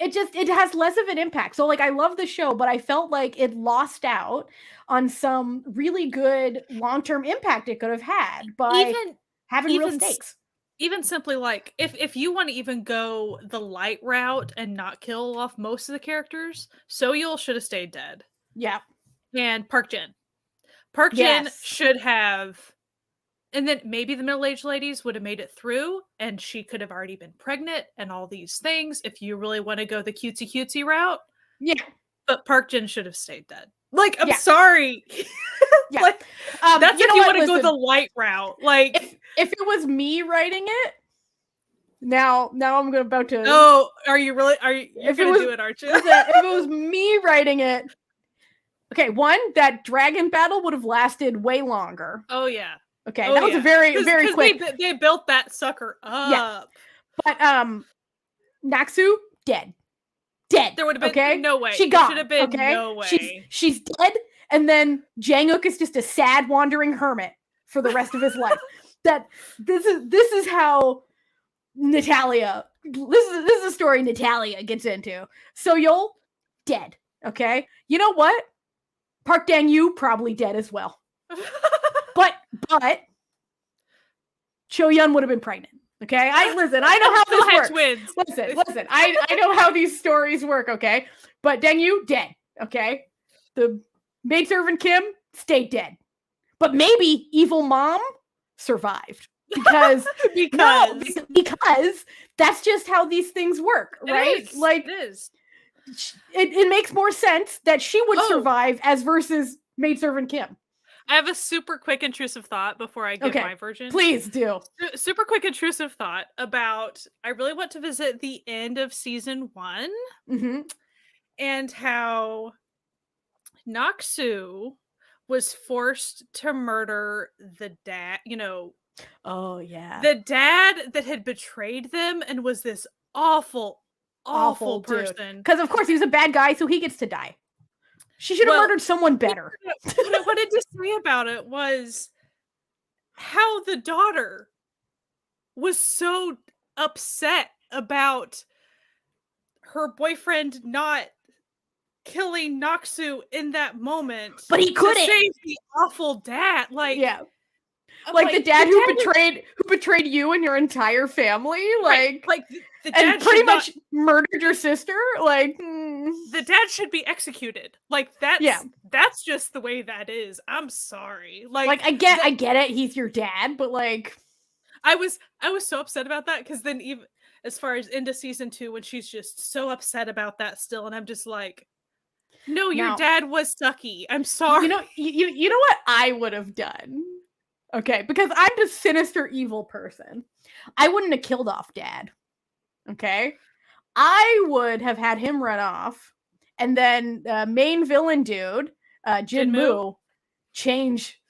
it has less of an impact. So like, I love the show, but I felt like it lost out on some really good long-term impact it could have had by having real stakes. Even simply like, if you want to even go the light route and not kill off most of the characters, Soyul should have stayed dead. Yeah. And Park Jin should have, and then maybe the middle-aged ladies would have made it through, and she could have already been pregnant and all these things if you really want to go the cutesy route. Yeah. But Park Jin should have stayed dead. Like, I'm Yeah. sorry. Yeah. Like, that's you if know you what? want to go Listen, the light route. Like, if it was me writing it, now I'm about to. oh, are you really? You're gonna do it, aren't you? If it was me writing it, okay. One, that dragon battle would have lasted way longer. Oh yeah. Okay, Oh, that was a very very quick. They built that sucker up. Yeah. But Naxu dead. There would have been no way. She gone. Should have been no way. She's dead, and then Janguk is just a sad wandering hermit for the rest of his life. This is how Natalia. This is a story Natalia gets into. Soyul dead. Okay, you know what? Park Dang-yu probably dead as well. but Cho Yun would have been pregnant. Okay, I know how this works. Twins. Listen. I know how these stories work. Okay, but Deng-yu dead. Okay, the maidservant Kim stayed dead, but maybe evil mom survived because because that's just how these things work, right? Like, it is. It makes more sense that she would survive as versus maidservant Kim. I have a super quick intrusive thought before I give my version. Please do. Super quick intrusive thought about, I really want to visit the end of season 1 and how Naxu was forced to murder the dad, oh yeah, the dad that had betrayed them and was this awful person. Because of course he was a bad guy, so he gets to die. She should have murdered someone better. What I wanted to say about it was how the daughter was so upset about her boyfriend not killing Naxu in that moment. But he couldn't save the awful dad. Like, yeah. Like the dad who betrayed you and your entire family, like the dad and pretty much murdered your sister. Like, the dad should be executed. Like, that's just the way that is. I'm sorry. Like I get it. He's your dad, but like, I was so upset about that, because then even as far as into season 2, when she's just so upset about that still, and I'm just like, no, your dad was sucky. I'm sorry. You know what I would have done? Okay, because I'm the sinister evil person. I wouldn't have killed off dad. Okay? I would have had him run off, and then main villain dude, Jinmu, change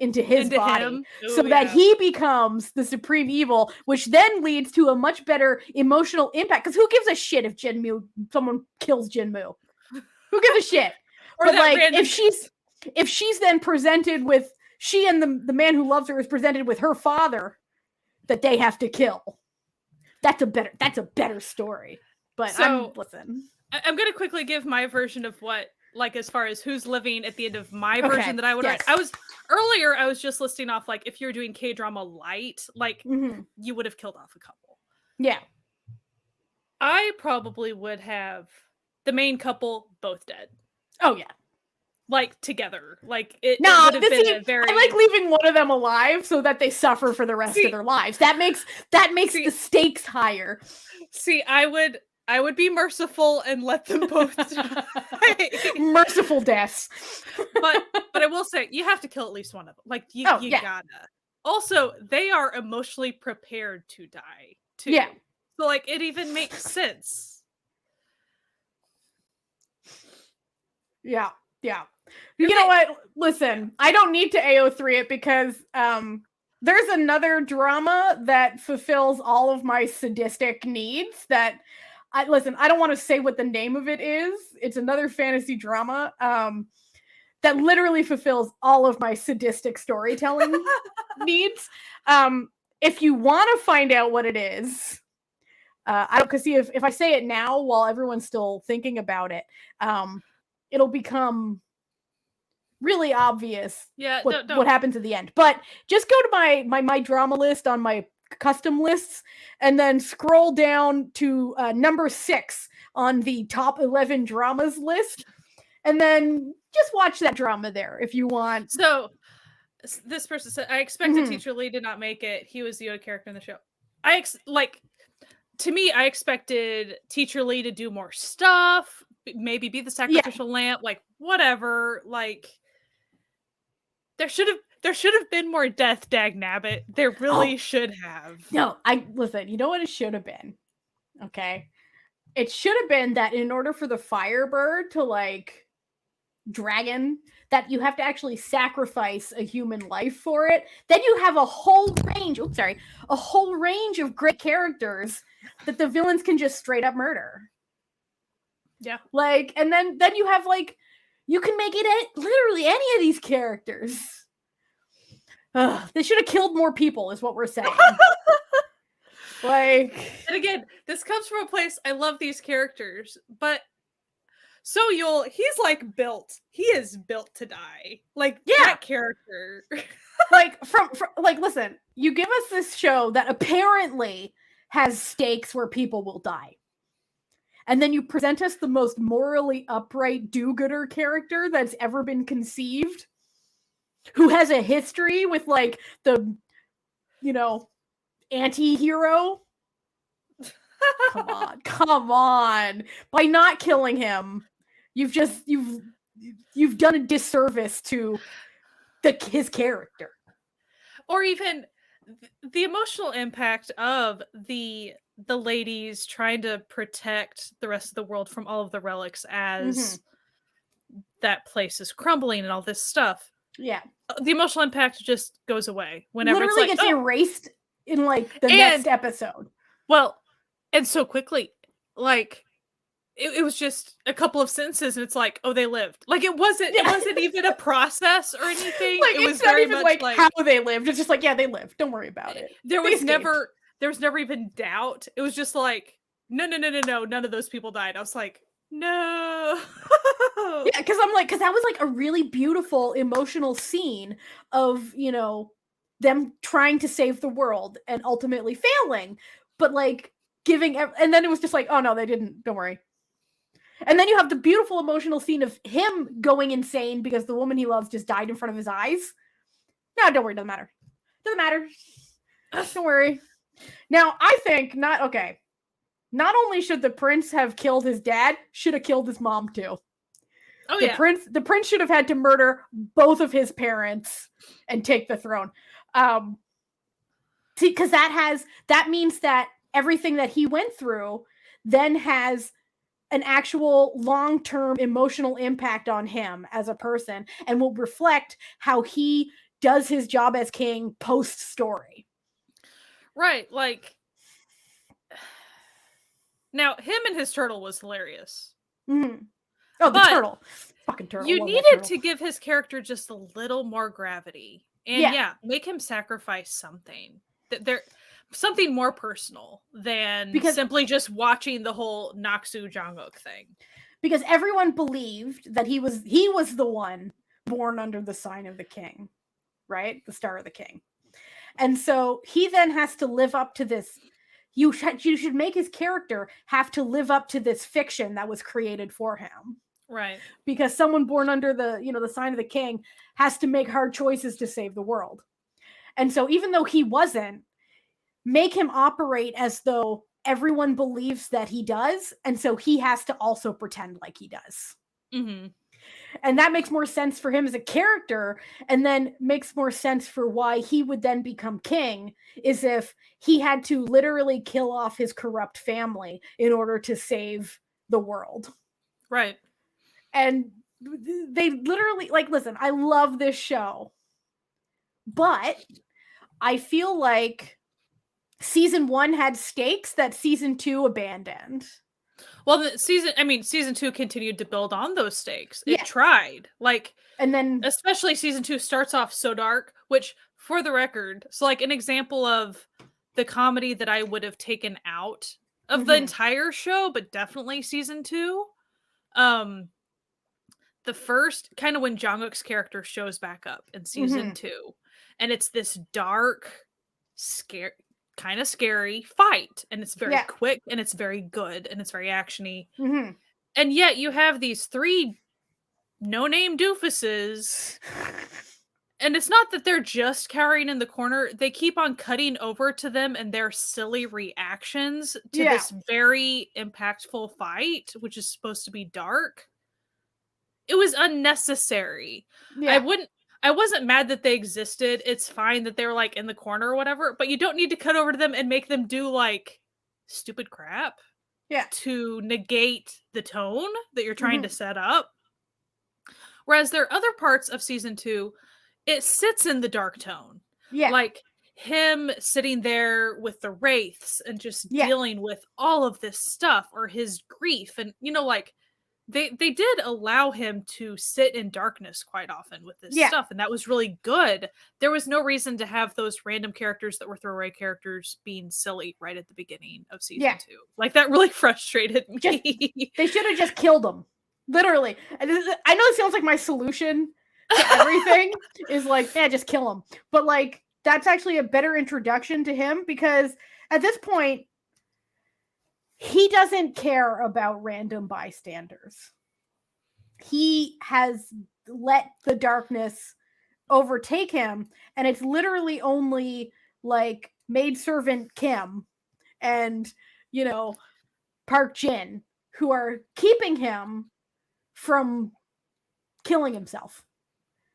into his body him. so Ooh, that yeah. he becomes the supreme evil, which then leads to a much better emotional impact. Because who gives a shit if someone kills Jinmu? Who gives a shit? Or But that like, random if she's then presented with, she and the man who loves her is presented with her father that they have to kill. That's a better story. But listen. I'm gonna quickly give my version of what, like, as far as who's living at the end of my Okay, version that I would yes. write. I was just listing off, like, if you're doing K-drama light, like, you would have killed off a couple. Yeah. I probably would have the main couple both dead. Oh yeah. Like, together. Like, it No, would have been a very... I like leaving one of them alive so that they suffer for the rest of their lives. That makes the stakes higher. See, I would be merciful and let them both die. Merciful deaths. but I will say, you have to kill at least one of them. Like, you gotta. Also, they are emotionally prepared to die, too. Yeah. So, like, it even makes sense. Yeah. Yeah. You know what? Listen, I don't need to AO3 it because there's another drama that fulfills all of my sadistic needs that I don't want to say what the name of it is. It's another fantasy drama that literally fulfills all of my sadistic storytelling needs. If you want to find out what it is, I don't see if I say it now while everyone's still thinking about it, it'll become really obvious what happens at the end. But just go to my drama list on my custom lists and then scroll down to number 6 on the top 11 dramas list, and then just watch that drama there if you want. So this person said, I expected Teacher Lee did not make it. He was the Yoda character in the show. To me, I expected Teacher Lee to do more stuff, maybe be the sacrificial lamp, like, whatever. Like, there should have been more death, Dagnabbit. There really should have. No, listen, you know what it should have been? Okay. It should have been that in order for the Firebird to, like, dragon, that you have to actually sacrifice a human life for it. Then you have a whole range of great characters that the villains can just straight up murder. Yeah. Like, and then you have, like, you can make it literally any of these characters. They should have killed more people, is what we're saying. Like, and again, this comes from a place, I love these characters, but So he's like built. He is built to die. Like, that character. like from like, listen, you give us this show that apparently has stakes where people will die. And then you present us the most morally upright do-gooder character that's ever been conceived, who has a history with, like, the, anti-hero. Come on. By not killing him, you've done a disservice to his character. Or even the emotional impact of the ladies trying to protect the rest of the world from all of the relics as that place is crumbling and all this stuff. Yeah. The emotional impact just goes away whenever literally it's like, gets erased in, like, the next episode. Well, and so quickly, like, it was just a couple of sentences and it's like, oh, they lived. Like, it wasn't even a process or anything. Like, it was it's not very even much like how they lived. It's just like, yeah, they lived. Don't worry about it. There was never even doubt. It was just like, no, none of those people died. I was like, no. Yeah, because that was like a really beautiful emotional scene of, them trying to save the world and ultimately failing, but, like, and then it was just like, oh no, they didn't, don't worry. And then you have the beautiful emotional scene of him going insane because the woman he loves just died in front of his eyes. No, don't worry, doesn't matter. Don't worry. Now, I think not only should the prince have killed his dad, should have killed his mom too. Oh, the prince should have had to murder both of his parents and take the throne. Because that means that everything that he went through then has an actual long-term emotional impact on him as a person and will reflect how he does his job as king post story. Right, like now him and his turtle was hilarious. Mm-hmm. Oh, the But turtle. Fucking turtle. you Love that needed turtle. to give his character just a little more gravity. And Yeah. yeah, make him sacrifice something. There something more personal than Because- simply just watching the whole Naksu Janguk thing. Because everyone believed that he was the one born under the sign of the king, right? The star of the king. And so he then has to live up to this. You should make his character have to live up to this fiction that was created for him. Right. Because someone born under the, the sign of the king has to make hard choices to save the world. And so even though he wasn't, make him operate as though everyone believes that he does, and so he has to also pretend like he does. Mm-hmm. And that makes more sense for him as a character, and then makes more sense for why he would then become king, is if he had to literally kill off his corrupt family in order to save the world. Right. And they literally, like, listen, I love this show, but I feel like season 1 had stakes that season 2 abandoned. Well, season 2 continued to build on those stakes. It Yeah. tried. Like, and then especially season 2 starts off so dark, which, for the record, so like an example of the comedy that I would have taken out of the entire show, but definitely season 2. The first, kind of when Jungkook's character shows back up in season 2, and it's this dark, kind of scary fight, and it's very quick, and it's very good, and it's very actiony. And yet you have these 3 no-name doofuses, and it's not that they're just cowering in the corner. They keep on cutting over to them and their silly reactions to this very impactful fight, which is supposed to be dark. It was unnecessary. I wasn't mad that they existed. It's fine that they were like in the corner or whatever, but you don't need to cut over to them and make them do like stupid crap to negate the tone that you're trying to set up. Whereas there are other parts of season 2, it sits in the dark tone. Like him sitting there with the wraiths and just dealing with all of this stuff, or his grief, and like they did allow him to sit in darkness quite often with this stuff, and that was really good. There was no reason to have those random characters that were throwaway characters being silly right at the beginning of season 2. Like, that really frustrated me. They should have just killed him. Literally. I know it sounds like my solution to everything is like, just kill him. But like, that's actually a better introduction to him, because at this point, he doesn't care about random bystanders. He has let the darkness overtake him, and it's literally only like maidservant Kim and, Park Jin who are keeping him from killing himself.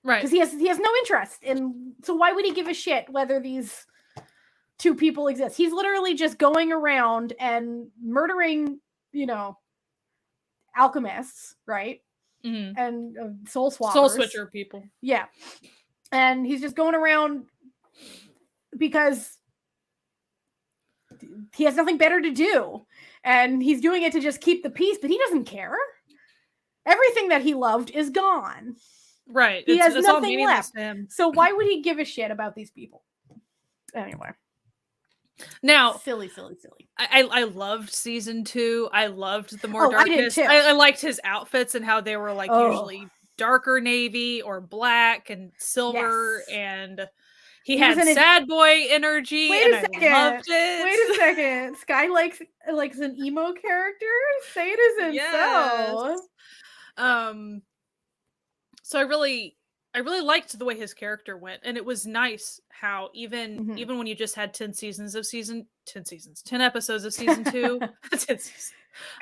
Right. Because he has no interest in, so why would he give a shit whether these 2 people exist? He's literally just going around and murdering, alchemists, right? And soul swappers. Soul switcher people. Yeah. And he's just going around because he has nothing better to do. And he's doing it to just keep the peace, but he doesn't care. Everything that he loved is gone. Right. He has nothing left. To him. So why would he give a shit about these people? Anyway. Now, silly. I loved season 2. I loved the more darkness. I liked his outfits and how they were like usually darker navy or black and silver, and he had sad boy energy. Wait a second. I loved it. Wait a second. Sky likes an emo character? Say it isn't so. So I really liked the way his character went, and it was nice how even when you just had 10 episodes of season 2, 10 seasons.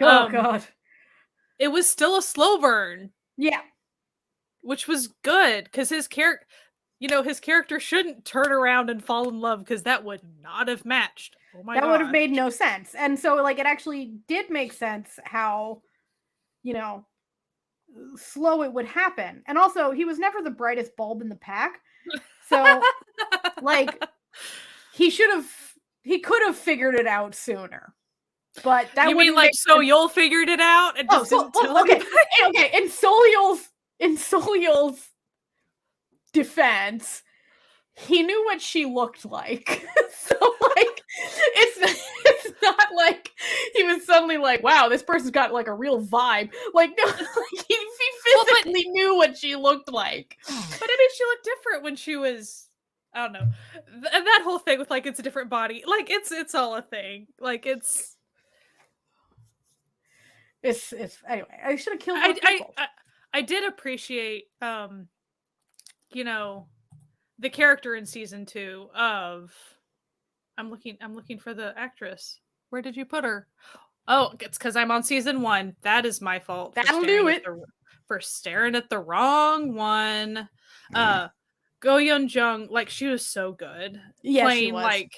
Oh God. It was still a slow burn. Yeah. Which was good, because his character shouldn't turn around and fall in love, because that would not have matched. Oh my god. That would have made no sense. And so like it actually did make sense how, slow it would happen. And also, he was never the brightest bulb in the pack. So, like, he could have figured it out sooner. But that You mean wouldn't like make so sense. you'll figured it out and just didn't tell okay, anybody? okay. In Soliel's defense, he knew what she looked like. So like it's not like he was suddenly like, wow, this person's got like a real vibe. Like, no, like he physically knew what she looked like. But I mean, she looked different when she was, I don't know. And that whole thing with like it's a different body. Like it's all a thing. Like it's anyway, I should have killed more people. I did appreciate you know, the character in season 2 of I'm looking for the actress. Where did you put her? Oh, it's because I'm on season 1. That is my fault. That'll do it. For staring at the wrong one. Go Yeon Jung, like she was so good. Yeah, playing she was. like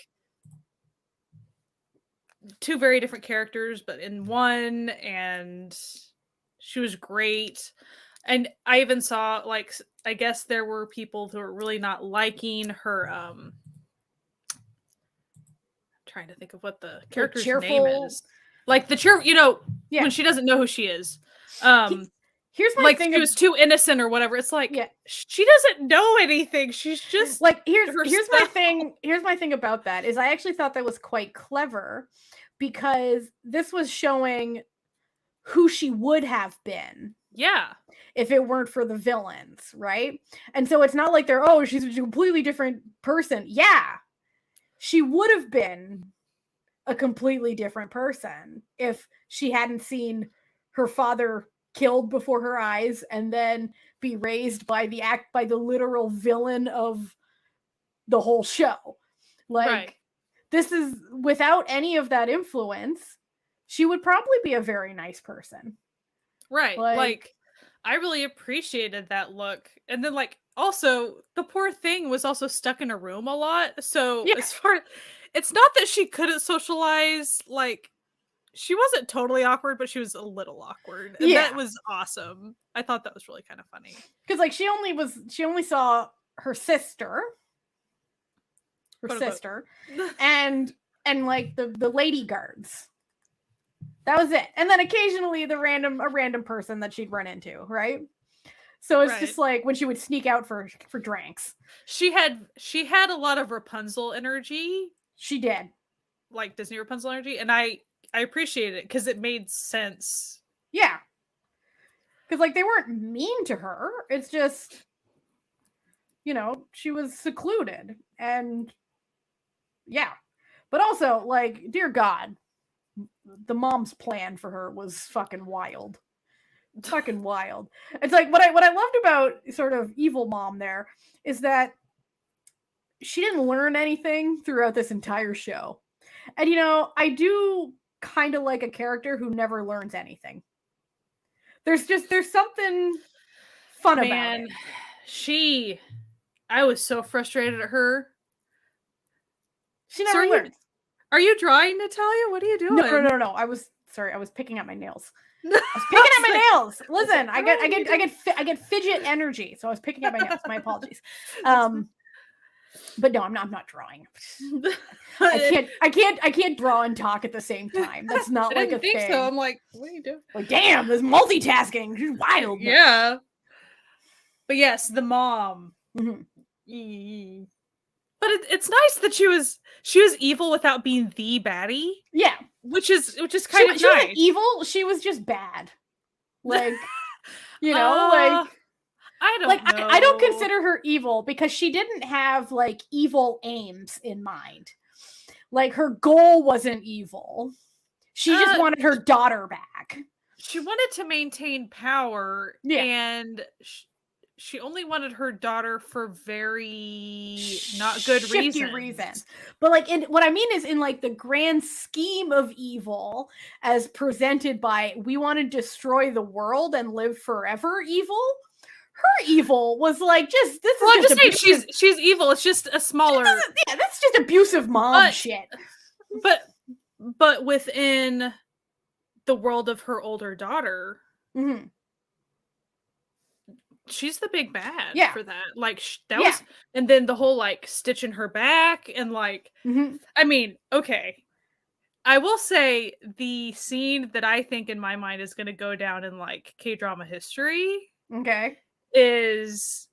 2 very different characters, but in one, and she was great. And I even saw like I guess there were people who were really not liking her trying to think of what the character's name is. Like the cheer, when she doesn't know who she is. Here's my like thing. She was too innocent or whatever. It's like she doesn't know anything. She's just like here's my thing. Here's my thing about that is I actually thought that was quite clever because this was showing who she would have been. Yeah. If it weren't for the villains, right? And so it's not like she's a completely different person. Yeah. She would have been a completely different person if she hadn't seen her father killed before her eyes and then be raised by the literal villain of the whole show. Like, this is without any of that influence, she would probably be a very nice person. Right. Like I really appreciated that look. And then like also the poor thing was also stuck in a room a lot. So as far it's not that she couldn't socialize, like she wasn't totally awkward, but she was a little awkward. And that was awesome. I thought that was really kind of funny. Because like she only saw her sister. and like the lady guards. That was it. And then occasionally a random person that she'd run into, right? So it's just like when she would sneak out for drinks. She had a lot of Rapunzel energy. She did. Like Disney Rapunzel energy. And I appreciated it because it made sense. Yeah. Because like they weren't mean to her. It's just, she was secluded. And yeah. But also, like, dear God, the mom's plan for her was fucking wild. Fucking wild. It's like what I loved about sort of evil mom there is that she didn't learn anything throughout this entire show. And I do kind of like a character who never learns anything. There's something fun about it. I was so frustrated at her. She never learns. Are you drawing, Natalia? What are you doing? No. I was picking at my nails. I was picking at my nails. Listen, I get fidget energy, so I was picking at my nails. My apologies. But no, I'm not drawing. I can't draw and talk at the same time. That's not like a thing. So I'm like, what are you doing? Like, damn, this multitasking. She's wild. Yeah. But yes, the mom. Mm-hmm. But it's nice that she was evil without being the baddie. Yeah, which is kind of nice. She wasn't evil. She was just bad. Like, like I don't consider her evil because she didn't have like evil aims in mind. Like her goal wasn't evil. She just wanted her daughter back. She wanted to maintain power, and she only wanted her daughter for very not good reasons. But like what I mean is in like the grand scheme of evil as presented by we want to destroy the world and live forever evil. Her evil was like just this well, is just saying she's evil. It's just a smaller that's just abusive mom shit. But within the world of her older daughter, she's the big bad Yeah. for that. Like that Yeah. was, and then the whole like stitching her back and like, I mean, okay. I will say the scene that I think in my mind is going to go down in like K-drama history Okay. is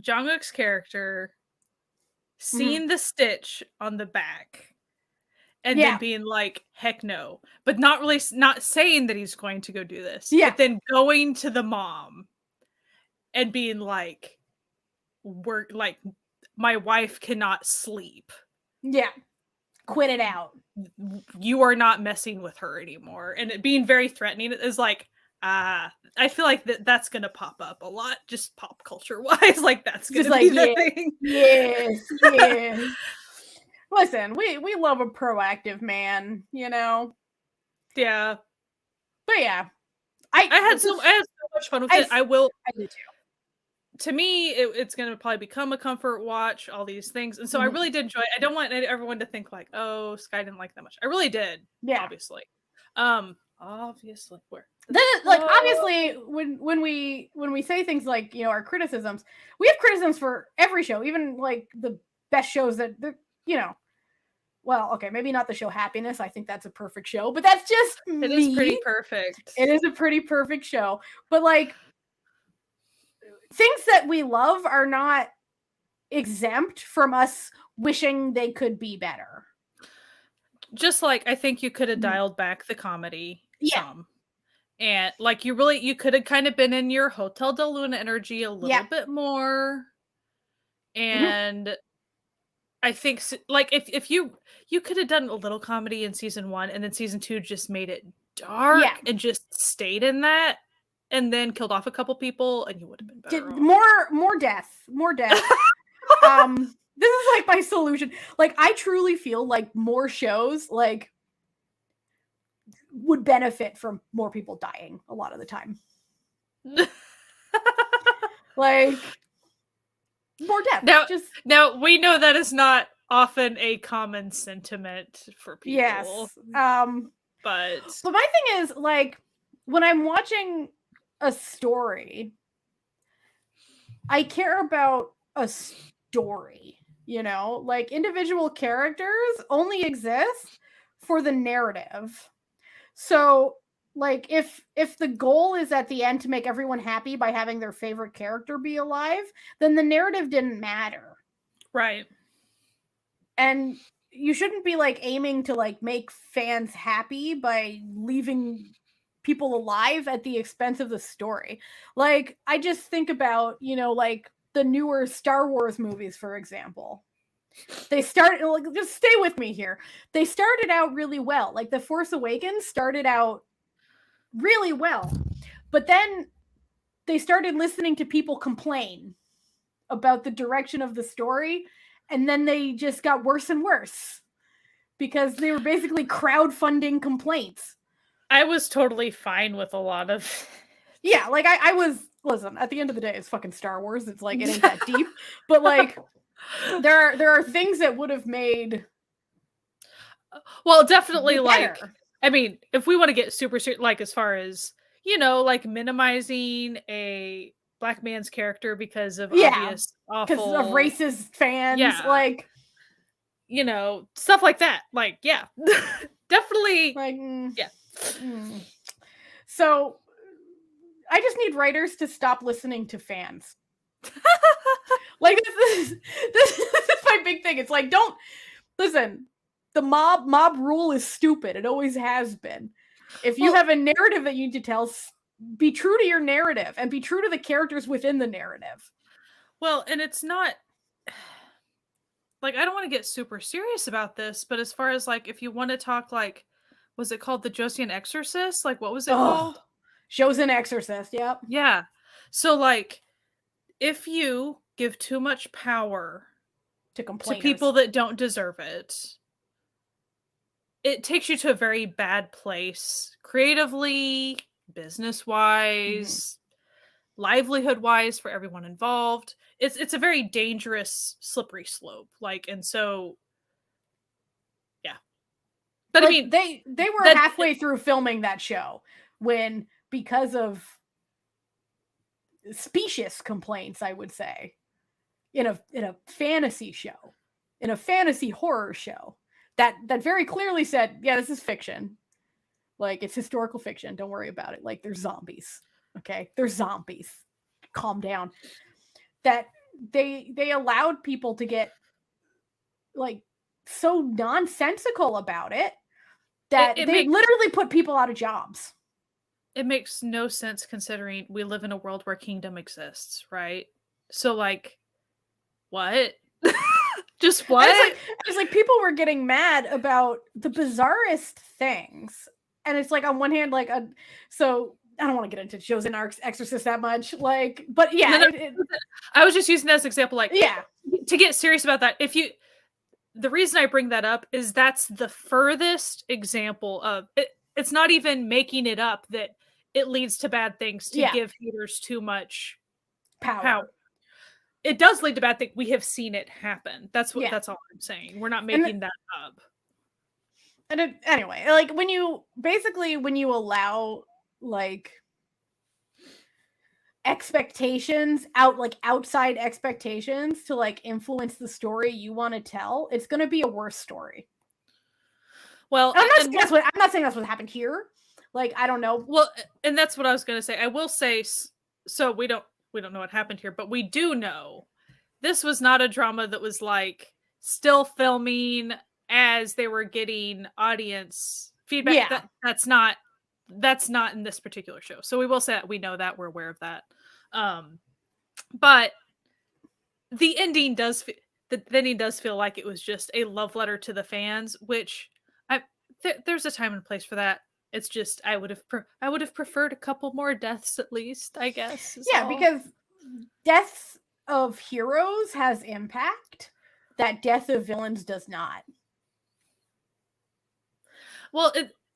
Jungkook's character seeing the stitch on the back and then Yeah. being like, heck no, but not really, not saying that he's going to go do this, Yeah. but then going to the mom and being like, we're like, my wife cannot sleep. Yeah. Quit it out. You are not messing with her anymore. And it being very threatening is like, I feel like that's gonna pop up a lot, just pop culture wise. Like that's gonna Just be like, the thing. yes, yes. Listen, we love a proactive man, you know. Yeah, But yeah, I had so much fun with it. I did too. To me, it's going to probably become a comfort watch, all these things. And so I really did enjoy it. I don't want everyone to think like, oh, Sky didn't like that much. I really did. Yeah. Obviously. Obviously. Where? Like obviously when we say things like, you know, our criticisms, we have criticisms for every show, even like the best shows that, you know, well, okay, maybe not the show Happiness. I think that's a perfect show, but that's just me. It is pretty perfect. It is a pretty perfect show. But like things that we love are not exempt from us wishing they could be better. Just like I think you could have dialed back the comedy some. And like you could have kind of been in your Hotel Del Luna energy a little bit more. And I think like if you could have done a little comedy in season 1 and then season 2 just made it dark and just stayed in that and then killed off a couple people and you would have been better off. More death. This is like my solution. Like I truly feel like more shows like would benefit from more people dying a lot of the time. Like more death. Now we know that is not often a common sentiment for people. Yes. But my thing is like when I'm watching a story, I care about a story, you know? Like individual characters only exist for the narrative. So like if the goal is at the end to make everyone happy by having their favorite character be alive, then the narrative didn't matter. Right. And you shouldn't be like aiming to like make fans happy by leaving people alive at the expense of the story. Like I just think about, you know, like the newer Star Wars movies, for example. They started, like, just stay with me here. They started out really well. Like The Force Awakens started out really well. But then they started listening to people complain about the direction of the story. And then they just got worse and worse because they were basically crowdfunding complaints. I was totally fine with a lot of... Yeah, like I was... Listen, at the end of the day, it's fucking Star Wars. It's like, it ain't that deep. But like, there are things that would have made... Well, definitely like... I mean, if we want to get super serious, like as far as, you know, like minimizing a black man's character because of obvious awful... Because of racist fans. Yeah. Like... You know, stuff like that. Like, yeah. Definitely. Like, yeah. So, I just need writers to stop listening to fans. Like, this is my big thing. It's like, don't... Listen, the mob rule is stupid. It always has been. If you have a narrative that you need to tell, be true to your narrative and be true to the characters within the narrative. Well, and it's not... Like, I don't want to get super serious about this, but as far as, like, if you want to talk, like, was it called The Joseon Exorcist? Like, what was it called? Joseon Exorcist, yep. Yeah. So, like, if you give too much power to people that don't deserve it, it takes you to a very bad place, creatively, business-wise, livelihood-wise for everyone involved. It's a very dangerous, slippery slope. Like, and so, yeah. But like, I mean, they were halfway through filming that show when, because of specious complaints, I would say, in a fantasy show, in a fantasy horror show that very clearly said, yeah, this is fiction. Like, it's historical fiction. Don't worry about it. Like, there's zombies. Okay? There's zombies. Calm down. That they allowed people to get, like, so nonsensical about it that they literally put people out of jobs. It makes no sense considering we live in a world where kingdom exists, right? So, like, what? Just what? It's like people were getting mad about the bizarrest things. And it's like, on one hand, like, so I don't want to get into Chosen Exorcist that much, like, but yeah. I was just using that as an example, like, yeah. To get serious about that, the reason I bring that up is that's the furthest example of it. It's not even making it up that it leads to bad things to give haters too much power. It does lead to bad things. We have seen it happen. That's all I'm saying. We're not making that up. And anyway, like, when you allow, like, expectations outside expectations to, like, influence the story you want to tell, it's going to be a worse story. Well, I'm not saying that's what happened here. Like, I don't know. Well, and that's what I was going to say. I will say, so we don't know what happened here, but we do know this was not a drama that was, like, still filming as they were getting audience feedback. Yeah. That's not in this particular show. So we will say that we know that, we're aware of that. But the ending does feel like it was just a love letter to the fans, which there's a time and place for that. It's just I would have preferred a couple more deaths at least, I guess. Because deaths of heroes has impact that death of villains does not. Well,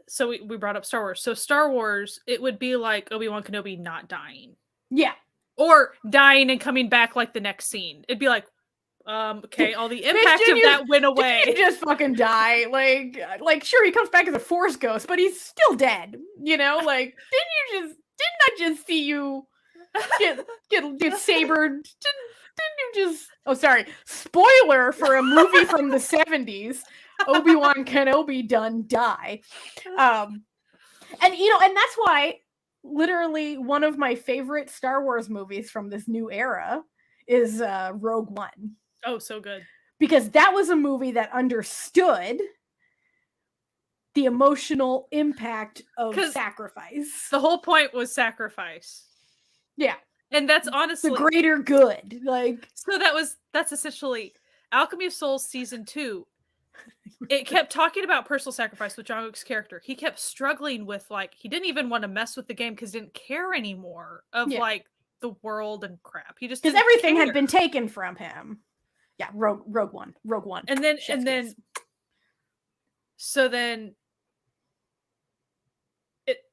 so we brought up Star Wars. So Star Wars, it would be like Obi-Wan Kenobi not dying. Yeah. Or dying and coming back like the next scene. It'd be like, okay, all the impact of that went away. Did he just fucking die? Like, sure, he comes back as a Force ghost, but he's still dead. You know, like, didn't I just see you get sabered? Didn't you just? Oh, sorry. Spoiler for a movie from the 70s. Obi-Wan Kenobi done die. And that's why literally one of my favorite Star Wars movies from this new era is Rogue One. Oh, so good. Because that was a movie that understood the emotional impact of sacrifice. The whole point was sacrifice. Yeah. And that's honestly the greater good. Like, so that's essentially Alchemy of Souls season 2. It kept talking about personal sacrifice with John Wick's character. He kept struggling with, like, he didn't even want to mess with the game because he didn't care anymore of like the world and crap. He just, because everything had been taken from him. Yeah, Rogue One. And then so then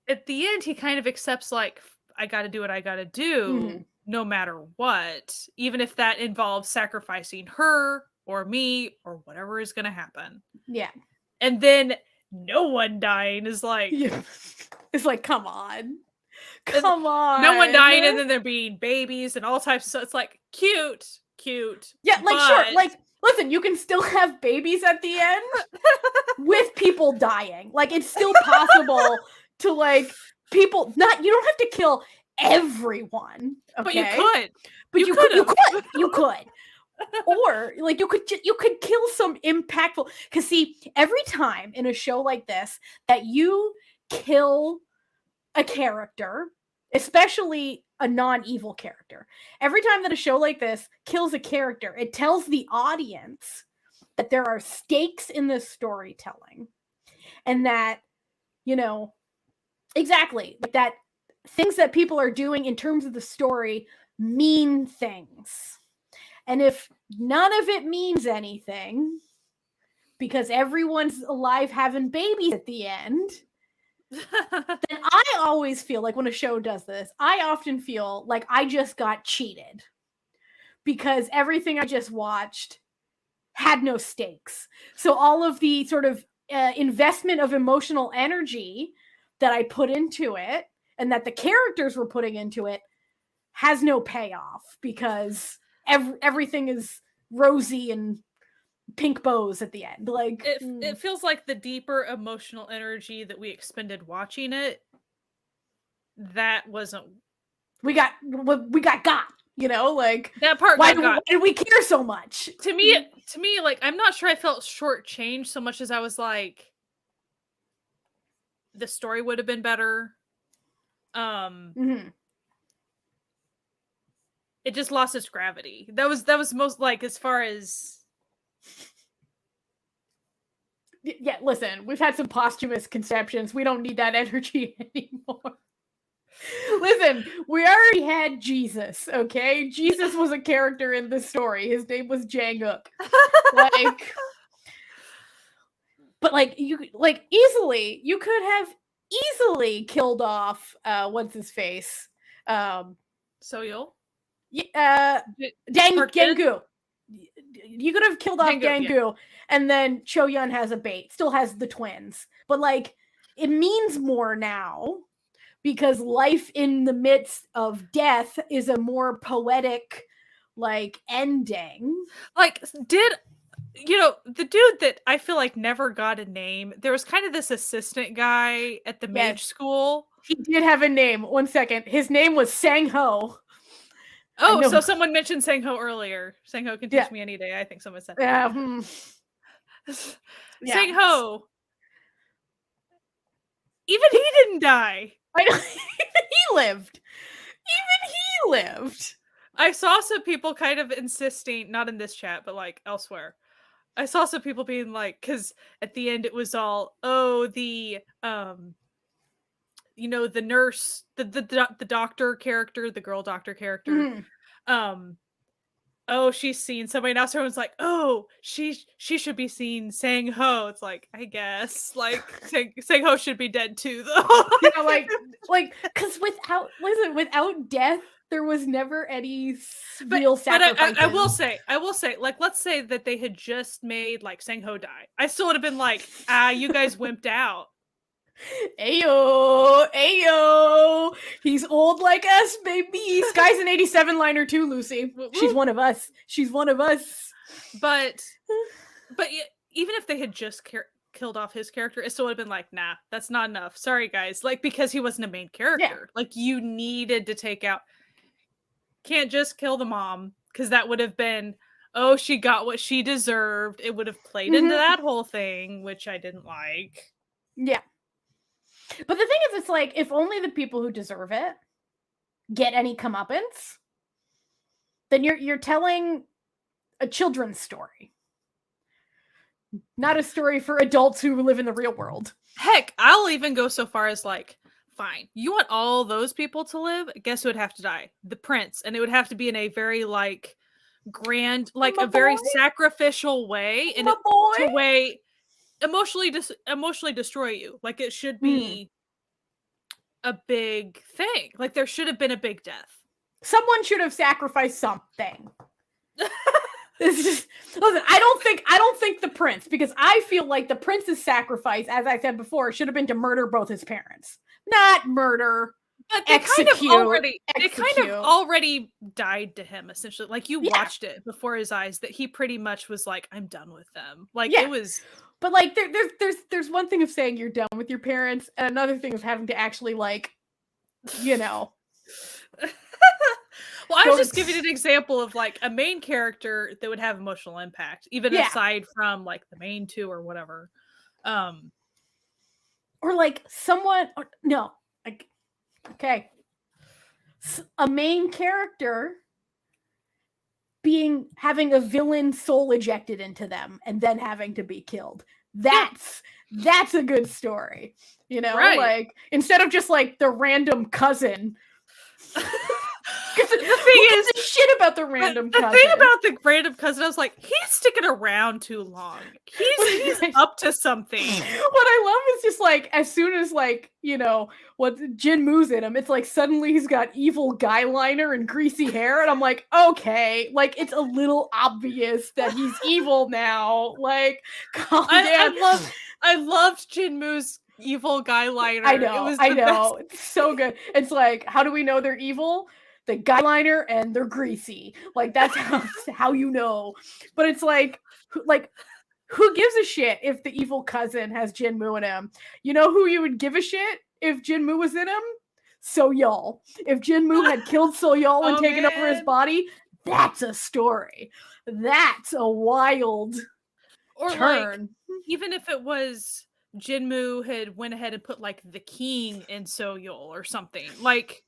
at the end he kind of accepts, like, I got to do what I got to do no matter what, even if that involves sacrificing her or me or whatever is going to happen. Yeah. And then no one dying is like, it's like, come on. No one dying, and then there being babies and all types of stuff. It's like cute. Yeah, like, sure, like, listen, you can still have babies at the end with people dying. Like, it's still possible to, like, people not, you don't have to kill everyone. Okay? But you could. But you could. Or, like, you could kill some impactful, because see, every time in a show like this that you kill a character, especially a non-evil character, every time that a show like this kills a character, it tells the audience that there are stakes in this storytelling, and that, exactly, like, that things that people are doing in terms of the story mean things. And if none of it means anything, because everyone's alive having babies at the end, then I always feel like when a show does this, I often feel like I just got cheated. Because everything I just watched had no stakes. So all of the sort of investment of emotional energy that I put into it, and that the characters were putting into it, has no payoff because everything is rosy and pink bows at the end. Like it feels like the deeper emotional energy that we expended watching it, that wasn't we got, you know, like that part why got did we care so much? to me, like, I'm not sure I felt shortchanged so much as I was like, the story would have been better. It just lost its gravity. That was most, like, as far as Yeah, listen, we've had some posthumous conceptions. We don't need that energy anymore. Listen, we already had Jesus, okay? Jesus was a character in this story. His name was Janguk. Like, but like you could have easily killed off what's his face? Soyul? Gangu. You could have killed off Gangu, yeah. and then Cho Yun has a bait, still has the twins. But like, it means more now because life in the midst of death is a more poetic, like, ending. Like, the dude that I feel like never got a name, there was kind of this assistant guy at the mage school. He did have a name. 1 second. His name was Sang-ho. Oh, so someone mentioned Sang-ho earlier. Sang-ho can teach me any day, I think someone said. Yeah. Sang-ho. Even he didn't die. Even he lived. I saw some people kind of insisting, not in this chat, but like elsewhere. I saw some people being like, because at the end it was all, the the nurse, the doctor character, the girl doctor character, she's seen somebody. Now everyone's like, she should be seen Sang-ho. It's like, I guess, like, Sang-ho should be dead too, though. Yeah, like because without death, there was never any real sacrifice. But I will say, like, let's say that they had just made like Sang-ho die. I still would have been like, you guys wimped out. Ayo, he's old like us, baby. Sky's an 87 liner too, Lucy. She's one of us. But even if they had just killed off his character, it still would have been like, nah, that's not enough. Sorry, guys. Like, because he wasn't a main character. Like, you needed to take out. Can't just kill the mom, because that would have been, she got what she deserved. It would have played into that whole thing, which I didn't like. Yeah. But the thing is, it's like, if only the people who deserve it get any comeuppance, then you're telling a children's story, not a story for adults who live in the real world. Heck, I'll even go so far as like, fine, you want all those people to live? Guess who would have to die? The prince. And it would have to be in a very like grand, like very sacrificial way, and to way emotionally destroy you. Like, it should be a big thing. Like, there should have been a big death. Someone should have sacrificed something. Listen, I don't think the prince, because I feel like the prince's sacrifice, as I said before, should have been to murder both his parents. Not murder. But they kind of already died to him, essentially. Like, you watched it before his eyes that he pretty much was like, I'm done with them. Like, it was. But like, there's one thing of saying you're done with your parents, and another thing of having to actually, like, Well, I was just giving an example of like a main character that would have emotional impact, even aside from like the main two or whatever. Or like someone, okay. A main character having a villain soul ejected into them and then having to be killed. That's a good story. Right. Like, instead of just like the random cousin. The thing is, the shit about the random cousin. The thing about the random cousin, I was like, he's sticking around too long. He's up to something. What I love is just like, as soon as like, what Jin Moo's in him, it's like suddenly he's got evil guy liner and greasy hair, and I'm like, okay, like, it's a little obvious that he's evil now. Like, calm down. I loved Jin Moo's evil guy liner. I know. It's so good. It's like, how do we know they're evil? the guyliner and they're greasy. Like that's how you know. But it's like who gives a shit if the evil cousin has Jinmu in him? You know who you would give a shit if Jinmu was in him? So-Yeol. If Jinmu had killed So-Yeol and taken over his body, that's a story. That's a wild turn. Like, even if it was Jinmu had went ahead and put like the king in So-Yeol or something. Like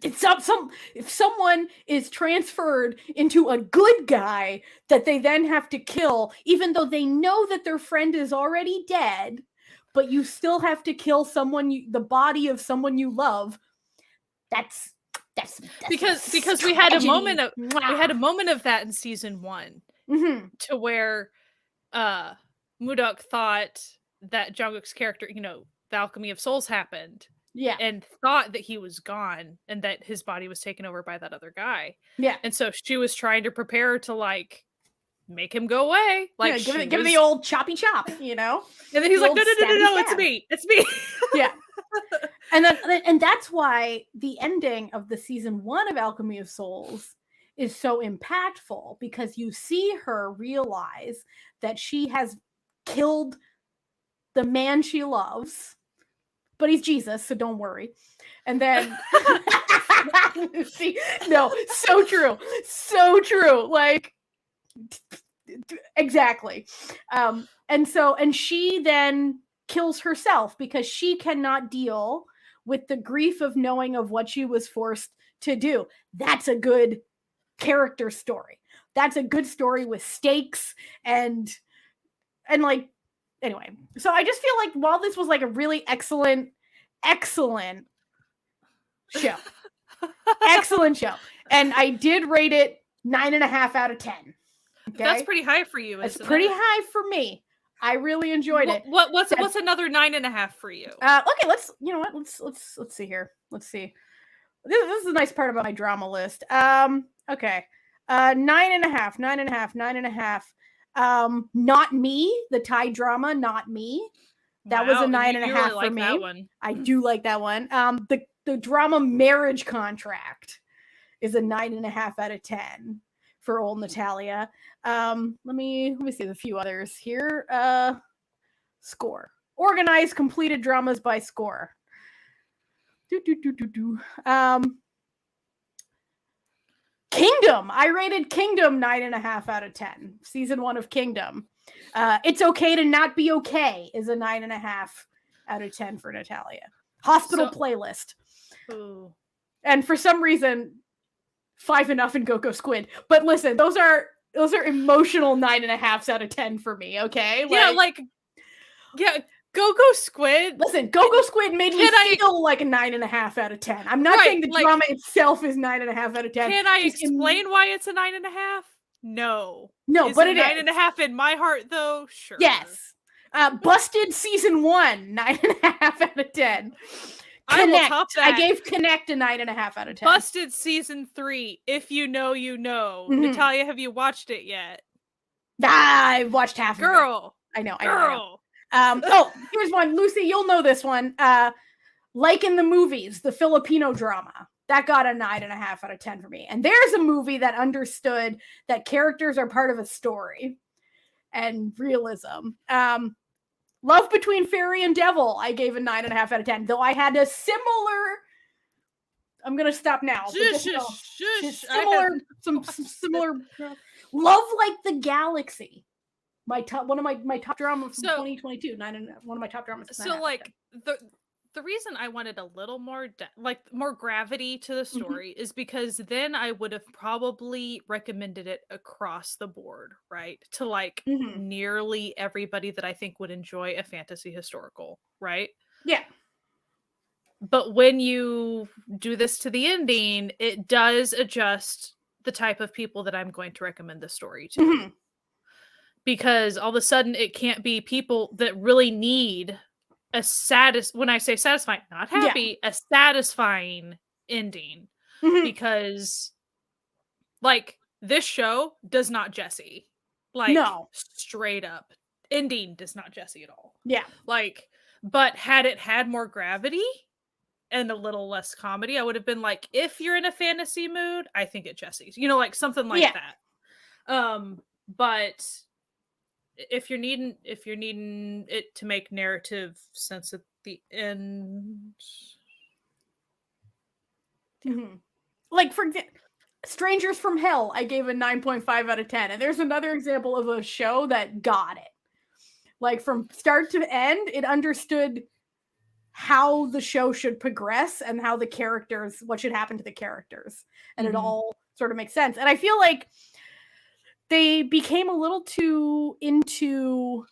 if someone is transferred into a good guy that they then have to kill, even though they know that their friend is already dead, but you still have to kill the body of someone you love. That's because we had a moment of that in season 1 to where Mudok thought that Jungkook's character, the Alchemy of Souls happened. Yeah. And thought that he was gone and that his body was taken over by that other guy. Yeah. And so she was trying to prepare to like make him go away. Like give him the old choppy chop, And then he's like, no, it's me. It's me. Yeah. And that's why the ending of the season 1 of Alchemy of Souls is so impactful, because you see her realize that she has killed the man she loves. But he's Jesus, so don't worry. And then, see, no, so true. So true. Like, exactly. And she then kills herself because she cannot deal with the grief of knowing of what she was forced to do. That's a good character story. That's a good story with stakes and like, anyway, so I just feel like while this was like a really excellent show, and I did rate it 9.5 out of 10. Okay? That's pretty high for you. It's pretty high for me. I really enjoyed it. What's another 9.5 for you? Okay, let's see here. Let's see. This is a nice part about my drama list. Okay, 9.5. Not Me, the Thai drama, Not Me. That was a 9.5 for me. That one. I do like that one. The drama Marriage Contract is a 9.5 out of 10 for old Natalia. Let me see a few others here. Score. Organized completed dramas by score. Kingdom. I rated Kingdom 9.5 out of 10. Season 1 of Kingdom. It's Okay to Not Be Okay is a 9.5 out of 10 for Natalia. Hospital Playlist. Ooh. And for some reason, 5 Enough and Go-Go Squid. But listen, those are emotional 9.5s out of 10 for me. Okay. Go-Go Squid. Listen, Go-Go Squid made me feel like a 9.5 out of 10. I'm not saying the drama itself is 9.5 out of 10. Can I explain why it's a 9.5? No, but it is 9.5 in my heart, though. Sure. Yes. Busted season 1, 9.5 out of 10. Connect. I gave Connect a 9.5 out of 10. Busted season 3. If you know, you know. Natalia, have you watched it yet? I've watched half. Girl, of it. I know. Here's one, Lucy. You'll know this one. Like in the Movies, the Filipino drama. That got a 9.5 out of 10 for me. And there's a movie that understood that characters are part of a story and realism. Love Between Fairy and Devil, I gave a 9.5 out of 10. Though I had a similar... I'm going to stop now. Similar... Love Like the Galaxy. One of my top dramas from 2022. One of my top dramas. So like the reason I wanted a little more more gravity to the story is because then I would have probably recommended it across the board, right? To like nearly everybody that I think would enjoy a fantasy historical, right? Yeah. But when you do this to the ending, it does adjust the type of people that I'm going to recommend the story to. Because all of a sudden it can't be people that really need when I say satisfying, not happy, a satisfying ending. Because like this show does not Jesse. Like no. Straight up. Ending does not Jesse at all. Yeah. Like, but had it had more gravity, and a little less comedy. I would have been like, if you're in a fantasy mood, I think it Jesse's. You know, like something like Yeah. that. But if you're needing it to make narrative sense at the end. Like, for example, Strangers from Hell, I gave a 9.5 out of 10. And there's another example of a show that got it. Like, from start to end, it understood how the show should progress and how the characters, what should happen to the characters. And it all sort of makes sense. And I feel like they became a little too into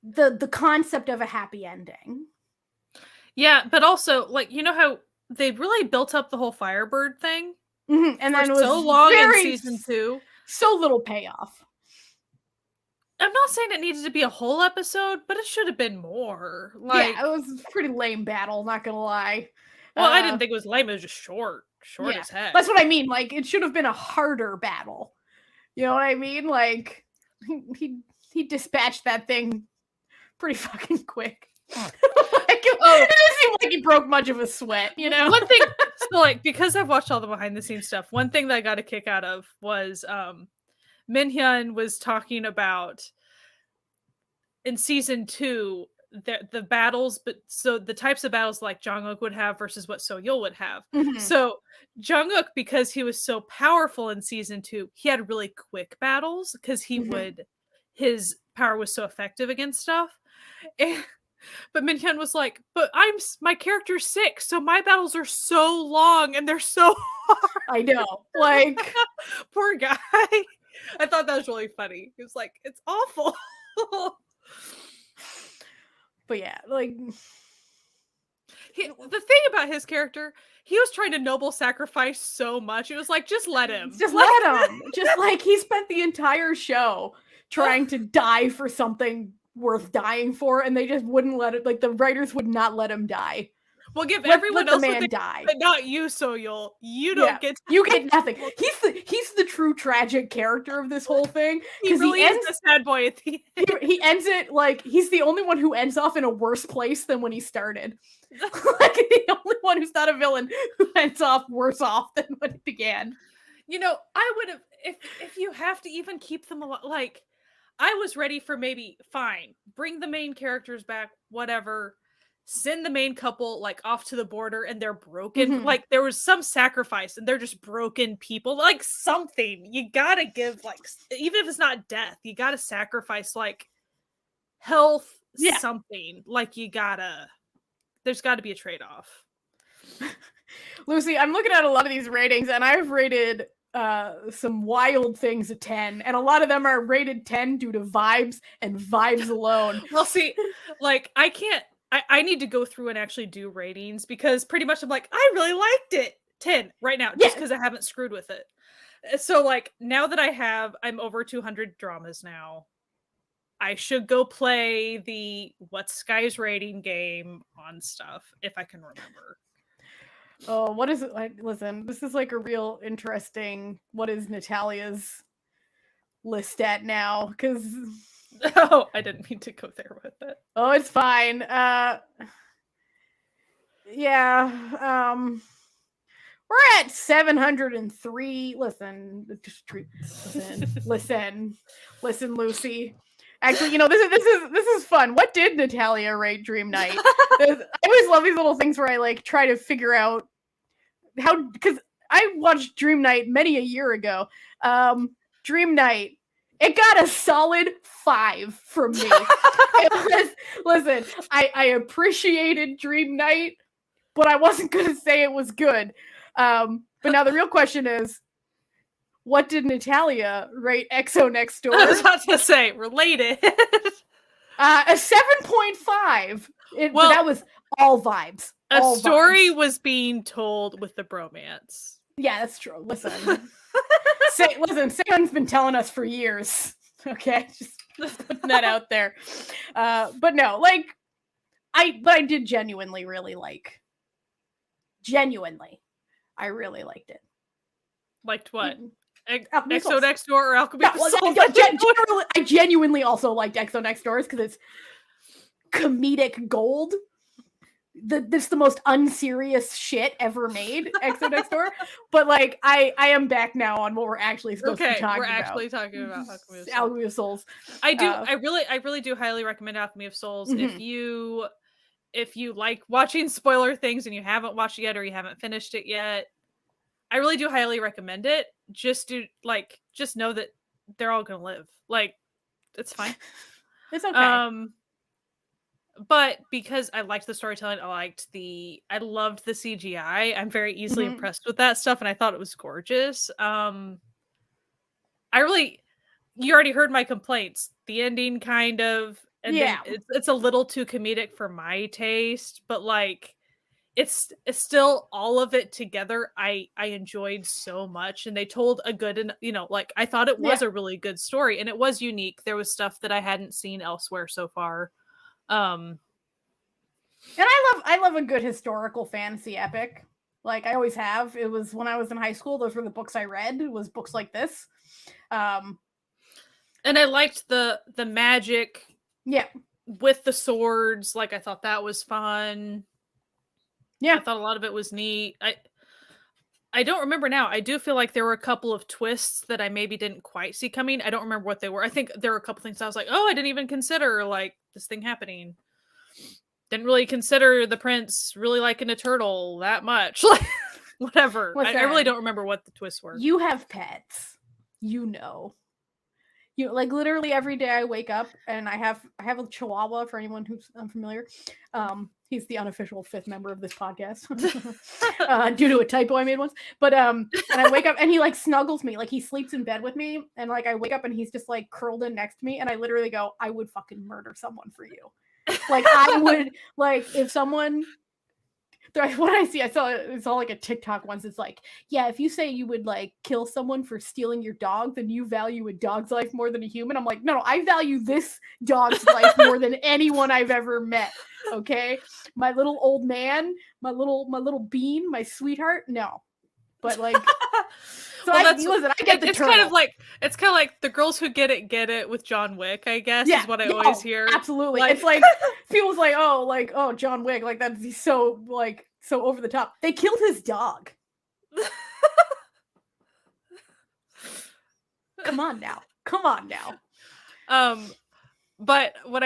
the concept of a happy ending. Yeah, but also, like, you know how they really built up the whole Firebird thing? And then it was so long in season 2. So little payoff. I'm not saying it needed to be a whole episode, but it should have been more. Like, yeah, it was a pretty lame battle, not gonna lie. Well, I didn't think it was lame, it was just short as heck. That's what I mean. Like, it should have been a harder battle. You know what I mean? Like, he dispatched that thing pretty fucking quick. It didn't seem like he broke much of a sweat, you know? One thing, so like, because I've watched all the behind the scenes stuff, one thing that I got a kick out of was Min Hyun was talking about in season 2 the battles, but so the types of battles like Jungkook would have versus what So-Yul would have. So Jungkook, because he was so powerful in season 2, he had really quick battles because his power was so effective against stuff. But Min Hyun was like, but my character's 6, so my battles are so long and they're so hard. I know, like poor guy. I thought that was really funny. He was like, it's awful. But yeah, like the thing about his character, he was trying to noble sacrifice so much. It was like, just let him. Just let him. Just like he spent the entire show trying to die for something worth dying for, and they just wouldn't let it. Like, the writers would not let him die. Well, give everyone let else the man die, but not you, So-Yul. You don't get. You get nothing. He's the true tragic character of this whole thing. He really is the sad boy at the end. He ends it like he's the only one who ends off in a worse place than when he started. Like, the only one who's not a villain who ends off worse off than when it began. You know, I would have if you have to even keep them alive. Like, I was ready for maybe fine, bring the main characters back, whatever. Send the main couple like off to the border and they're broken. Like, there was some sacrifice and they're just broken people. Like, something you gotta give, like, even if it's not death, you gotta sacrifice like health, something. Like, there's gotta be a trade-off. Lucy, I'm looking at a lot of these ratings and I've rated some wild things a 10, and a lot of them are rated 10 due to vibes and vibes alone. Well, see, like, I need to go through and actually do ratings, because pretty much I'm like, I really liked it. 10 right now, just because I haven't screwed with it. So, like, now that I'm over 200 dramas now, I should go play the What's Sky's rating game on stuff, if I can remember. Oh, what is it like? Listen, this is like a real interesting, what is Natalia's list at now? Because oh, I didn't mean to go there with it. Oh, it's fine. We're at 703. Listen, listen, Lucy. Actually, you know, this is fun. What did Natalia rate Dream Night? I always love these little things where I like try to figure out how, because I watched Dream Night many a year ago. Dream Night, it got a solid 5 from me. Listen, I appreciated Dream Night, but I wasn't gonna say it was good. But now the real question is, what did Natalia rate EXO Next Door? I was about to say, related. A 7.5. Well, that was all vibes. A story was being told with the bromance. Yeah, that's true. Listen. Seon's been telling us for years. Okay, just putting that out there. But no, like, I did genuinely really like. Genuinely, I really liked it. Liked what? EXO Next Door or Alchemy? No, I genuinely also liked EXO Next Doors because it's comedic gold. this the most unserious shit ever made, EXO Next Door. But like I am back now on what we're actually supposed to be talking about. We're actually talking about Alchemy of Souls. Alchemy of Souls. I really do highly recommend Alchemy of Souls. If you like watching spoiler things and you haven't watched it yet or you haven't finished it yet, I really do highly recommend it. Just know that they're all gonna live. Like, it's fine. It's okay. But because I liked the storytelling, I loved the CGI. I'm very easily impressed with that stuff, and I thought it was gorgeous. You already heard my complaints. The ending kind of, and then it's a little too comedic for my taste, but like it's still all of it together. I enjoyed so much, and they told a good, and like I thought it was a really good story, and it was unique. There was stuff that I hadn't seen elsewhere so far. And I love a good historical fantasy epic. Like I always have. It was when I was in high school. Those were the books I read. It was books like this. And I liked the magic. Yeah. With the swords, like I thought that was fun. Yeah. I thought a lot of it was neat. I don't remember now. I do feel like there were a couple of twists that I maybe didn't quite see coming. I don't remember what they were. I think there were a couple things I was like, oh, I didn't even consider like this thing happening. Didn't really consider the prince really liking a turtle that much. Like, whatever. I really don't remember what the twists were. You have pets. Like literally every day I wake up and I have a Chihuahua for anyone who's unfamiliar. He's the unofficial 5th member of this podcast due to a typo I made once. But and I wake up and he like snuggles me, like he sleeps in bed with me, and like I wake up and he's just like curled in next to me, and I literally go, I would fucking murder someone for you. Like I would, like if someone. What I see, it's all like a TikTok once. It's like, yeah, if you say you would like kill someone for stealing your dog, then you value a dog's life more than a human. I'm like, no, I value this dog's life more than anyone I've ever met. Okay, my little old man, my little bean, my sweetheart. No, but like, so I get the it's turtle. kind of like the girls who get it with John Wick, I guess, is what I always hear. Absolutely, like, it's like people's like, oh, John Wick, like that's so over the top. They killed his dog. Come on now. But what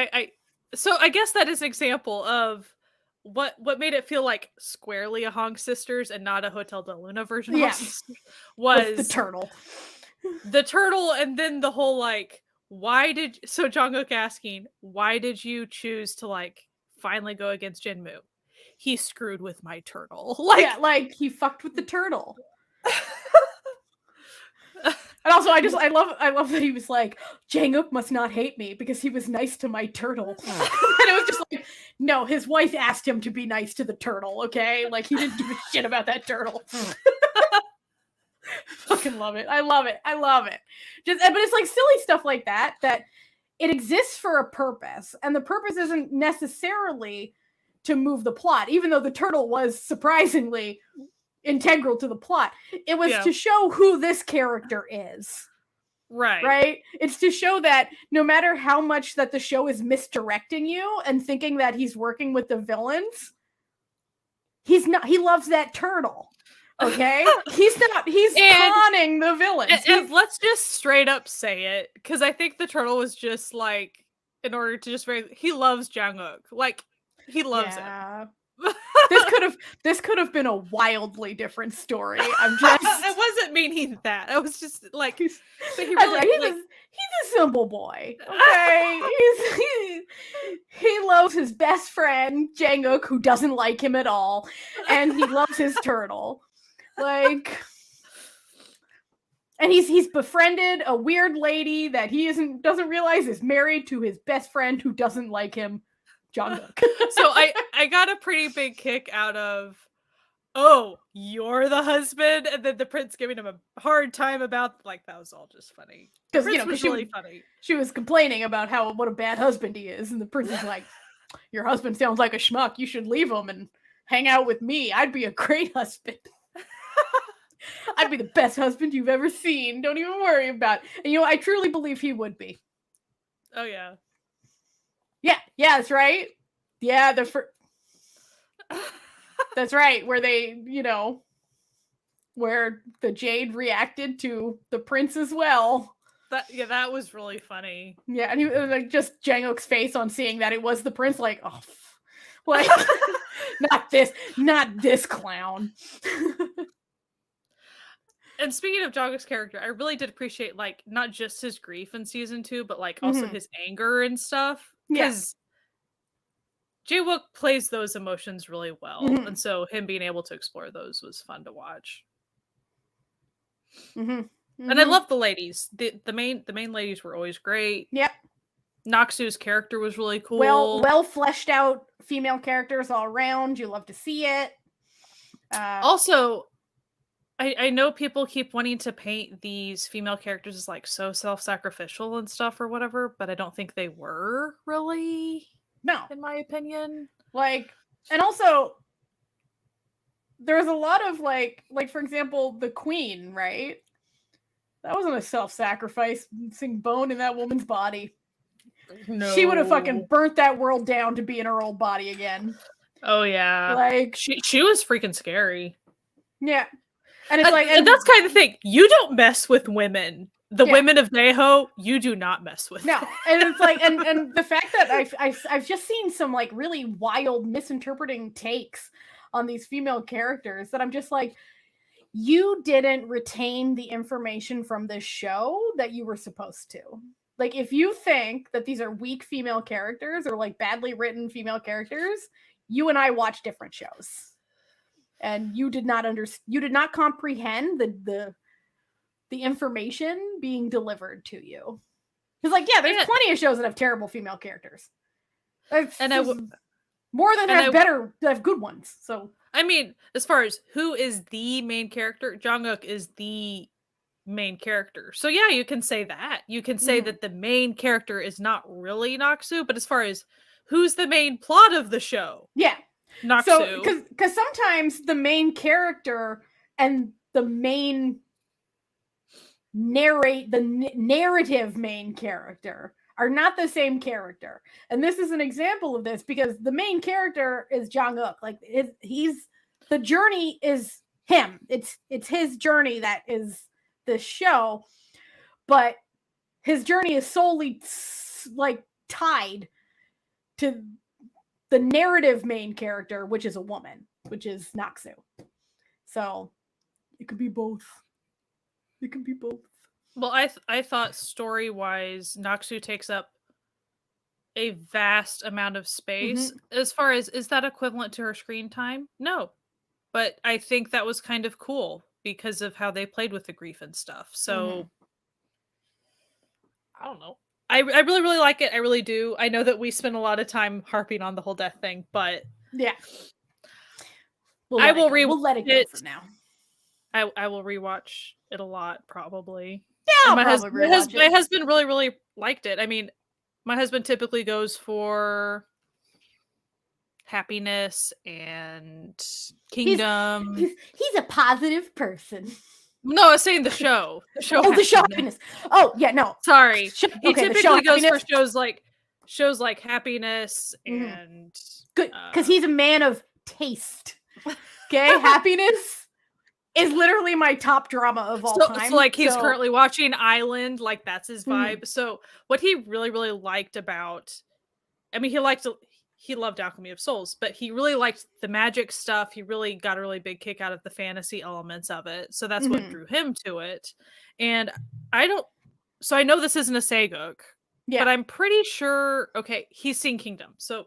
so I guess that is an example of what made it feel like squarely a Honk Sisters and not a Hotel de Luna version of Honk Sisters was the turtle. The turtle, and then the whole like, so Jungkook asking, why did you choose to like finally go against Jinmu? He screwed with my turtle. Like he fucked with the turtle. And also, I love that he was like, Jungkook must not hate me because he was nice to my turtle. And it was just like, no, his wife asked him to be nice to the turtle, okay? Like, he didn't give a shit about that turtle. Fucking love it. I love it. But it's like silly stuff like that it exists for a purpose. And the purpose isn't necessarily to move the plot, even though the turtle was surprisingly integral to the plot. It was to show who this character is. Right? It's to show that no matter how much that the show is misdirecting you and thinking that he's working with the villains, he loves that turtle. Okay? He's conning the villains. And let's just straight up say it, because I think the turtle was just like, in order to just he loves Jungkook. Like, he loves him. This could have been a wildly different story. I wasn't meaning that. I was just like, he's a simple boy. Okay, he loves his best friend Jungkook, who doesn't like him at all, and he loves his turtle. Like, and he's befriended a weird lady that he doesn't realize is married to his best friend who doesn't like him. Jungkook. So I got a pretty big kick out of, oh, you're the husband, and then the prince giving him a hard time about, like, that was all just funny. Because really funny. She was complaining about what a bad husband he is, and the prince is like, your husband sounds like a schmuck. You should leave him and hang out with me. I'd be a great husband. I'd be the best husband you've ever seen. Don't even worry about it. And I truly believe he would be. Oh yeah. Yeah, that's right. Yeah, That's right, where they, where the Jade reacted to the prince as well. That was really funny. Yeah, and he like just Janguk's face on seeing that it was the prince, like, oh, like not this clown. And speaking of Janguk's character, I really did appreciate like not just his grief in season 2, but like also his anger and stuff. Because Jae-wook plays those emotions really well, and so him being able to explore those was fun to watch. And I love the ladies. The main ladies were always great. Yep. Naksu's character was really cool. Well fleshed out female characters all around. You love to see it. Also, I know people keep wanting to paint these female characters as like so self-sacrificial and stuff or whatever, but I don't think they were really. No, in my opinion. Like, and also there's a lot of like for example, the queen, right? That wasn't a self-sacrificing bone in that woman's body. No. She would have fucking burnt that world down to be in her old body again. Oh yeah. Like she was freaking scary. Yeah. And it's like, and that's kind of the thing. You don't mess with women. The women of Daeho, you do not mess with. No, and it's like, and the fact that I've just seen some like really wild misinterpreting takes on these female characters that I'm just like, you didn't retain the information from this show that you were supposed to. Like, if you think that these are weak female characters or like badly written female characters, you and I watch different shows. And you did not comprehend the information being delivered to you. Because, like, yeah, there's plenty of shows that have terrible female characters. More than have good ones. So, I mean, as far as who is the main character, Jungkook is the main character. So yeah, you can say that. You can say that the main character is not really Naksu, but as far as who's the main plot of the show, yeah. Naksu. So, because sometimes the main character and the main narrative main character are not the same character. And this is an example of this because the main character is Jungkook. Like, the journey is him. It's his journey that is the show, but his journey is solely like tied to the narrative main character, which is a woman, which is Naksu. So it could be both. It can be both. Well, I thought story-wise, Naksu takes up a vast amount of space. As far as, is that equivalent to her screen time? No. But I think that was kind of cool because of how they played with the grief and stuff. So, I don't know. I really, really like it. I really do. I know that we spend a lot of time harping on the whole death thing, but yeah. We'll let it go for now. I will rewatch it a lot, probably. Yeah, my husband really, really liked it. I mean, my husband typically goes for happiness and kingdom. He's a positive person. No, I was saying the show. The show. Oh, the show happiness. Oh, yeah, no. Sorry. He typically goes for shows like happiness and good, because he's a man of taste. Okay, happiness is literally my top drama of all time. So like he's currently watching Island, like that's his vibe. So what he really, really liked about, I mean, he loved Alchemy of Souls, but he really liked the magic stuff. He really got a really big kick out of the fantasy elements of it. So that's what drew him to it. And I know this isn't a Saeguk, but I'm pretty sure, okay, he's seen Kingdom. So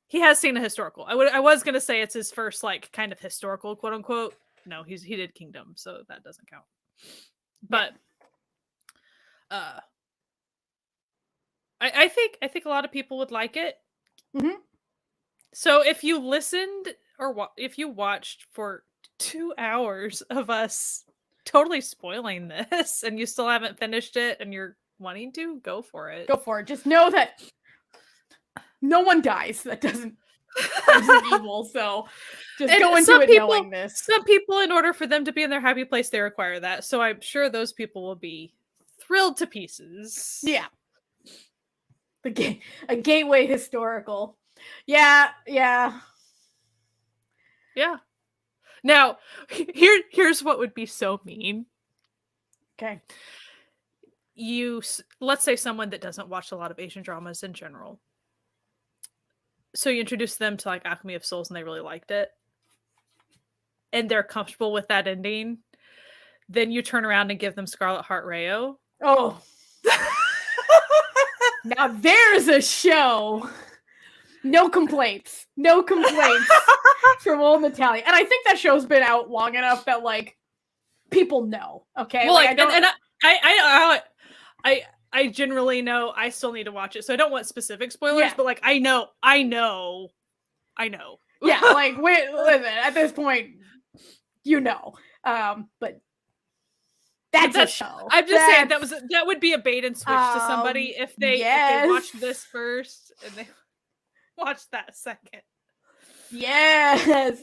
he has seen a historical. I was going to say it's his first like kind of historical, quote unquote. No, he did Kingdom, so that doesn't count. But I think a lot of people would like it. So if you listened or if you watched for 2 hours of us totally spoiling this and you still haven't finished it and you're wanting to, go for it. Go for it. Just know that no one dies. That doesn't evil. So just go into it knowing this. Some people, in order for them to be in their happy place, they require that. So I'm sure those people will be thrilled to pieces. Yeah. A gateway historical. Yeah. Yeah. Now, here's what would be so mean. Okay. Let's say someone that doesn't watch a lot of Asian dramas in general. So you introduce them to like Alchemy of Souls and they really liked it. And they're comfortable with that ending. Then you turn around and give them Scarlet Heart Rayo. Oh. Now there's a show. No complaints. No complaints from old Natalia. And I think that show's been out long enough that like people know. Okay. Well, like, I generally know I still need to watch it, so I don't want specific spoilers. Yeah. But like I know. Yeah, like listen, at this point, you know. But that's a show. I'm just saying that would be a bait and switch to somebody if they watched this first and they watched that second. Yes.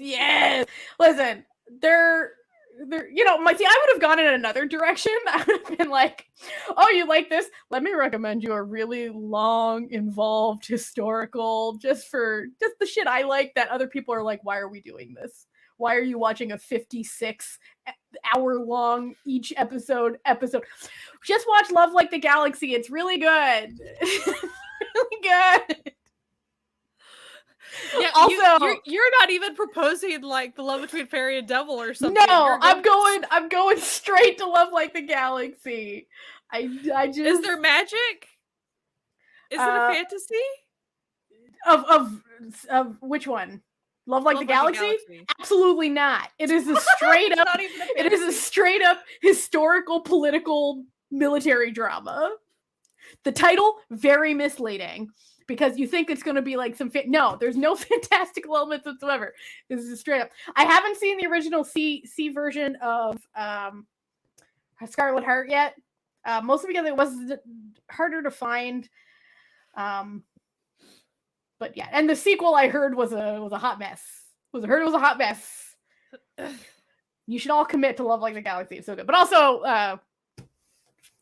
Listen, they're you know, I would have gone in another direction. I would have been like, oh, you like this? Let me recommend you a really long, involved historical, just the shit I like that other people are like, why are we doing this? Why are you watching a 56-hour-long each episode? Just watch Love Like the Galaxy. It's really good. Really good. Yeah, also, you're not even proposing like the love between fairy and devil or something. No, I'm going straight to Love Like the Galaxy. I just Is there magic? Is it a fantasy? Of which one? Love Like the Galaxy? Absolutely not. It is a straight up it is a straight up historical political military drama. The title very misleading. Because you think it's going to be like no, there's no fantastical elements whatsoever. This is straight up. I haven't seen the original C version of Scarlet Heart yet, mostly because it was harder to find. But yeah, and the sequel I heard was a hot mess. It was a hot mess. You should all commit to Love Like the Galaxy. It's so good, but also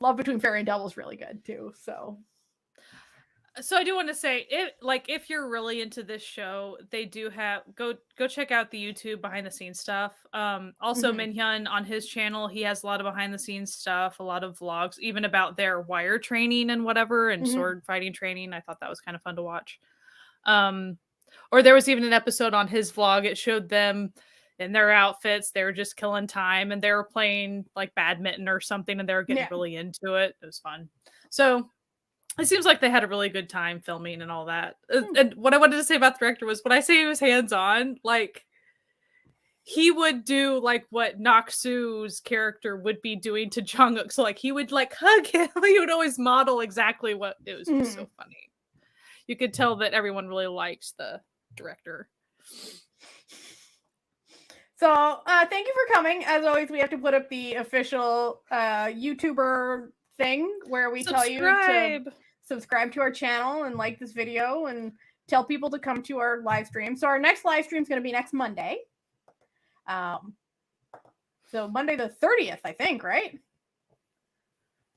Love Between Fairy and Devil is really good too. So I do want to say, if you're really into this show, they do have go check out the YouTube behind the scenes stuff. Also Minhyun on his channel, he has a lot of behind the scenes stuff, a lot of vlogs, even about their wire training and whatever, and sword fighting training. I thought that was kind of fun to watch. Or there was even an episode on his vlog. It showed them in their outfits. They were just killing time, and they were playing like badminton or something, and they were getting really into it. It was fun. So it seems like they had a really good time filming and all that. And what I wanted to say about the director was, when I say he was hands-on, like, he would do, like, what Naksu's character would be doing to Jungkook. So, like, he would, like, hug him. He would always model exactly what... It was just so funny. You could tell that everyone really likes the director. So, thank you for coming. As always, we have to put up the official YouTuber thing where we tell you to subscribe to our channel and like this video and tell people to come to our live stream. So our next live stream is going to be next Monday. So Monday the 30th, I think, right?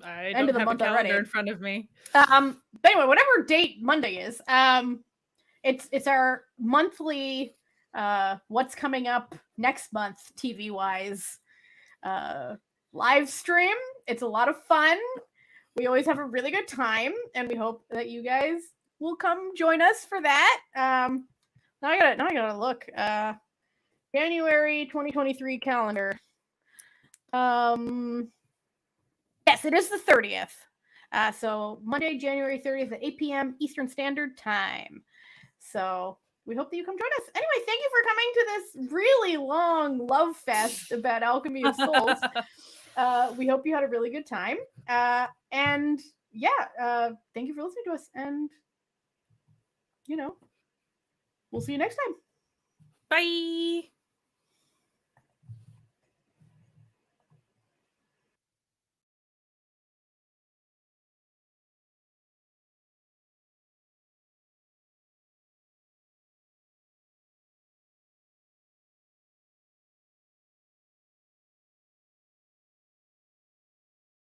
I don't have a calendar in front of me. But anyway, whatever date Monday is, it's our monthly what's coming up next month TV wise live stream. It's a lot of fun. We always have a really good time, and we hope that you guys will come join us for that. Now I gotta look. January 2023 calendar. Yes, it is the 30th. So Monday, January 30th at 8 p.m. Eastern Standard Time. So we hope that you come join us. Anyway, thank you for coming to this really long love fest about Alchemy of Souls. We hope you had a really good time. And yeah, thank you for listening to us. And, we'll see you next time. Bye.